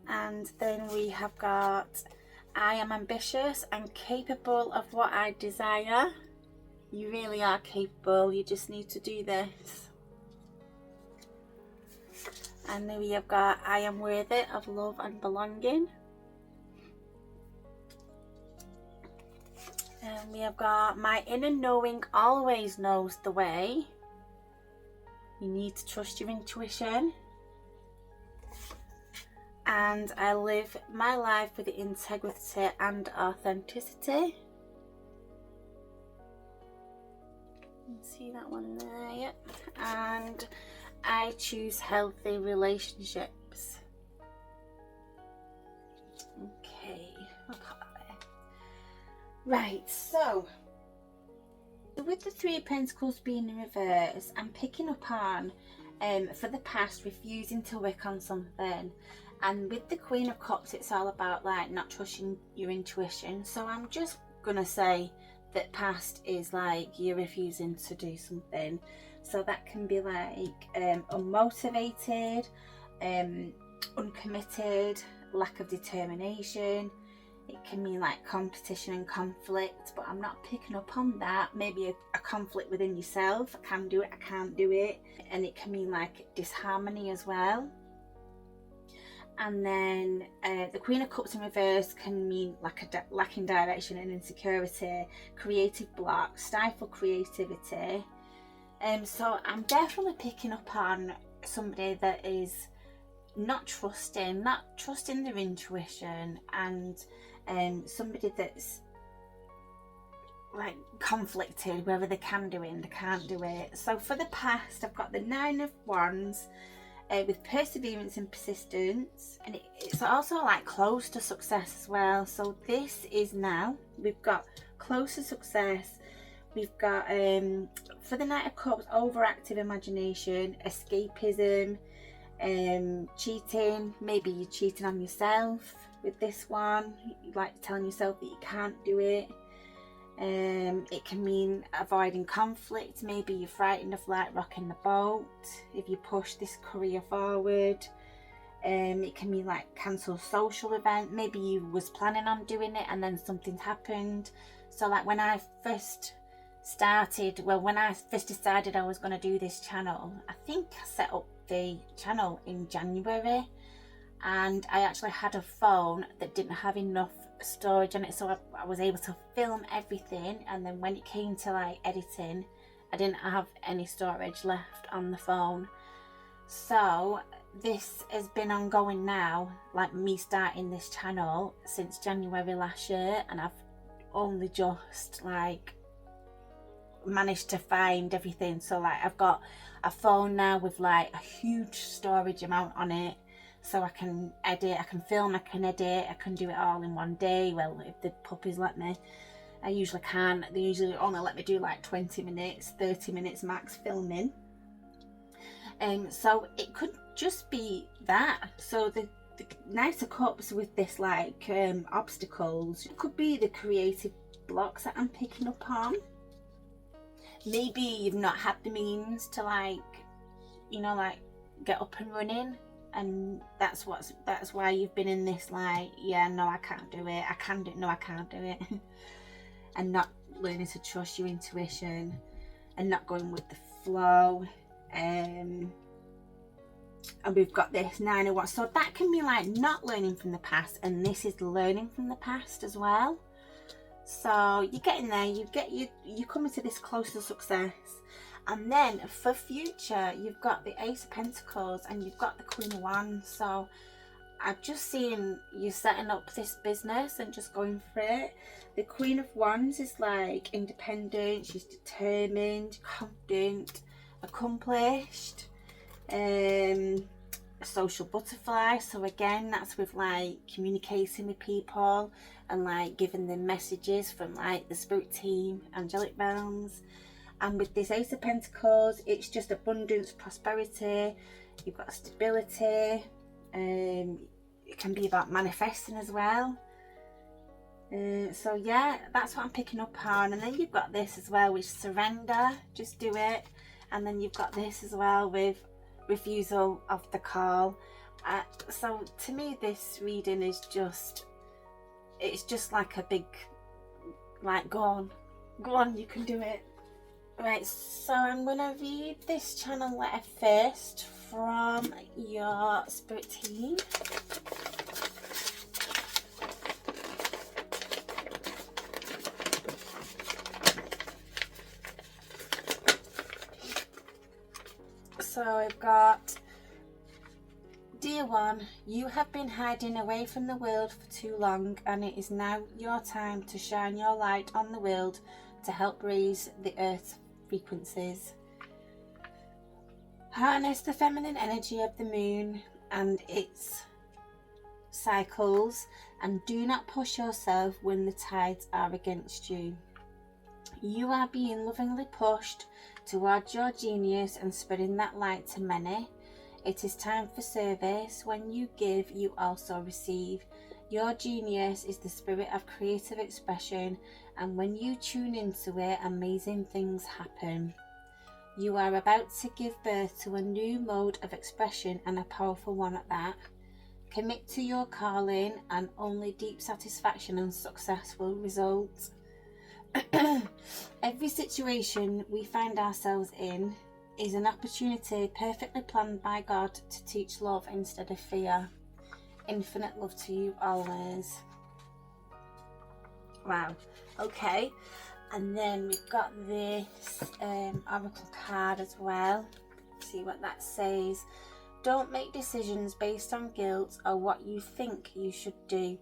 And then we have got I am ambitious and capable of what I desire. You really are capable, you just need to do this. And then we have got I am worthy of love and belonging. And we have got my inner knowing always knows the way. You need to trust your intuition. And I live my life with integrity and authenticity. You see that one there, yep. And I choose healthy relationships. Okay, I'll pop that there. Right, so with the Three of Pentacles being in reverse, I'm picking up on for the past refusing to work on something. And with the Queen of Cups, it's all about like not trusting your intuition. So I'm just gonna say that past is like you're refusing to do something. So that can be like unmotivated, uncommitted, lack of determination. It can mean like competition and conflict, but I'm not picking up on that. Maybe a conflict within yourself. I can do it, I can't do it. And it can mean like disharmony as well. And then the Queen of Cups in reverse can mean like a lacking direction and insecurity, creative block, stifle creativity. So I'm definitely picking up on somebody that is not trusting their intuition, and somebody that's like conflicted whether they can do it and they can't do it. So for the past, I've got the Nine of Wands with perseverance and persistence, and it's also like close to success as well. So this is now, we've got close to success. We've got for the Knight of Cups, overactive imagination, escapism, cheating. Maybe you're cheating on yourself with this one, like telling yourself that you can't do it. It can mean avoiding conflict. Maybe you're frightened of like rocking the boat if you push this career forward. It can mean like cancel social event. Maybe you was planning on doing it and then something's happened. So like when I first decided I was going to do this channel, I think I set up the channel in January, and I actually had a phone that didn't have enough storage on it, so I was able to film everything, and then when it came to like editing, I didn't have any storage left on the phone. So this has been ongoing now, like me starting this channel since January last year, and I've only just like managed to find everything. So like I've got a phone now with like a huge storage amount on it, so I can edit, I can film, I can edit, I can do it all in one day. Well, if the puppies let me. I usually can. They usually only let me do like 20 minutes, 30 minutes max filming. So it could just be that. So the nicer cups with this like obstacles, it could be the creative blocks that I'm picking up on. Maybe you've not had the means to like, you know, like get up and running, and that's why you've been in this like, yeah, no, I can't do it, I can do it, no, I can't do it. And not learning to trust your intuition and not going with the flow. And we've got this 9 of Wands, so that can be like not learning from the past, and this is learning from the past as well. So you're getting there, you're coming to this close to success. And then for future, you've got the Ace of Pentacles and you've got the Queen of Wands. So I've just seen you setting up this business and just going for it. The Queen of Wands is like independent, she's determined, confident, accomplished, a social butterfly. So again, that's with like communicating with people and like giving them messages from like the spirit team, angelic realms. And with this Ace of Pentacles, it's just abundance, prosperity, you've got stability. It can be about manifesting as well. So yeah, that's what I'm picking up on. And then you've got this as well, which surrender, just do it. And then you've got this as well with refusal of the call. So to me, this reading is just, it's just like a big, like, go on, you can do it. Right, so I'm going to read this channel letter first from your spirit team. So I've got, Dear one, you have been hiding away from the world for too long, and it is now your time to shine your light on the world to help raise the earth's frequencies. Harness the feminine energy of the moon and its cycles, and do not push yourself when the tides are against you. You are being lovingly pushed towards your genius and spreading that light to many. It is time for service. When you give, you also receive. Your genius is the spirit of creative expression, and when you tune into it, amazing things happen. You are about to give birth to a new mode of expression, and a powerful one at that. Commit to your calling, and only deep satisfaction and success will result. Every situation we find ourselves in is an opportunity perfectly planned by God to teach love instead of fear. Infinite love to you always. Wow, okay. And then we've got this oracle card as well. See what that says. Don't make decisions based on guilt or what you think you should do,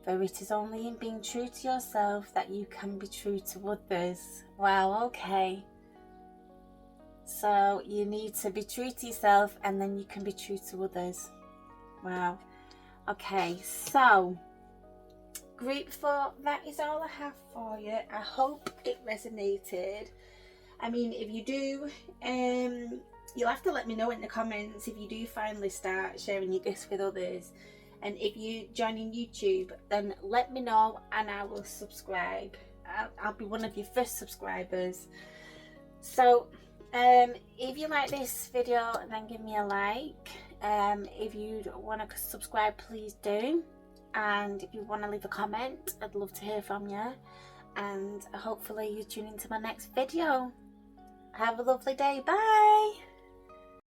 for it is only in being true to yourself that you can be true to others. Wow, okay. So you need to be true to yourself, and then you can be true to others. Wow. Okay, so group 4, that is all I have for you. I hope it resonated. I mean, if you do, you'll have to let me know in the comments if you do finally start sharing your gifts with others. And if you join in YouTube, then let me know and I will subscribe. I'll be one of your first subscribers. So if you like this video, then give me a like. If you want to subscribe, please do. And if you want to leave a comment, I'd love to hear from you. And hopefully you tune into my next video. Have a lovely day. Bye.